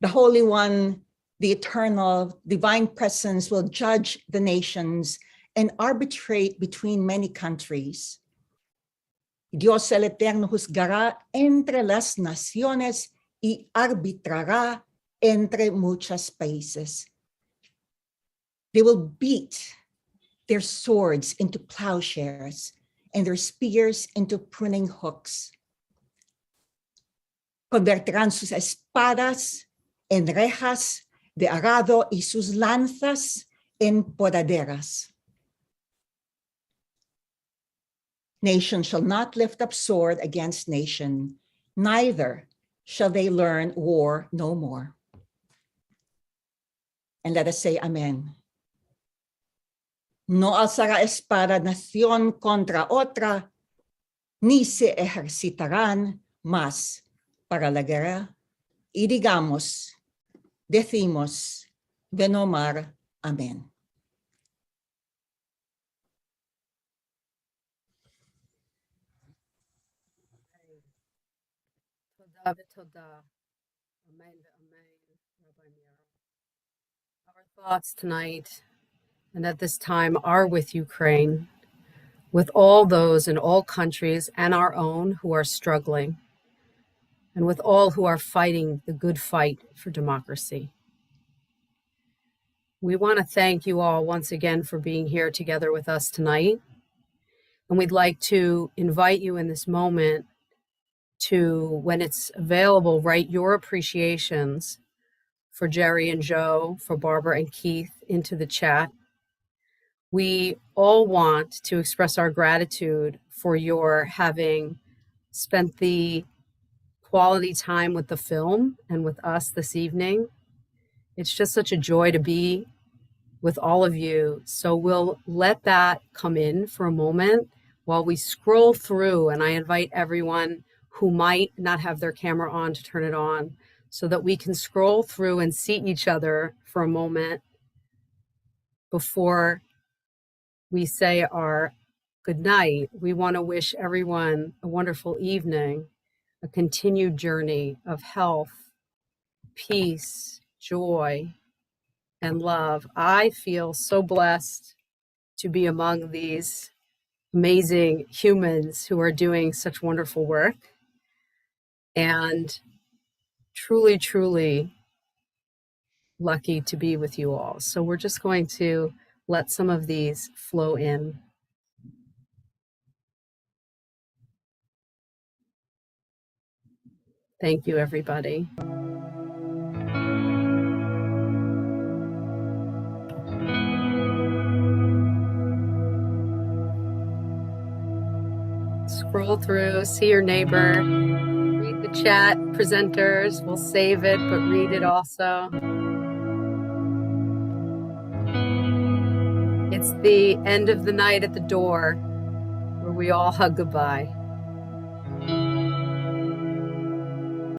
The Holy One, the eternal divine presence, will judge the nations and arbitrate between many countries. Dios el Eterno juzgará entre las naciones y arbitrará entre muchos países. They will beat their swords into plowshares and their spears into pruning hooks. Convertirán sus espadas en rejas de arado y sus lanzas en podaderas. Nation shall not lift up sword against nation, neither shall they learn war no more. And let us say amen. No alzará espada nación contra otra, ni se ejercitarán más para la guerra. Y decimos, venomar, amén. Our thoughts tonight and at this time are with Ukraine, with all those in all countries and our own who are struggling, and with all who are fighting the good fight for democracy. We want to thank you all once again for being here together with us tonight. And we'd like to invite you in this moment to, when it's available, write your appreciations for Jeri and Joe, for Barbara and Keith into the chat. We all want to express our gratitude for your having spent the quality time with the film and with us this evening. It's just such a joy to be with all of you. So we'll let that come in for a moment while we scroll through, and I invite everyone who might not have their camera on to turn it on so that we can scroll through and see each other for a moment before we say our good night. We want to wish everyone a wonderful evening, a continued journey of health, peace, joy, and love. I feel so blessed to be among these amazing humans who are doing such wonderful work. And truly, truly lucky to be with you all. So we're just going to let some of these flow in. Thank you, everybody. Scroll through, see your neighbor, read the chat, presenters, we'll save it, but read it also. It's the end of the night at the door where we all hug goodbye.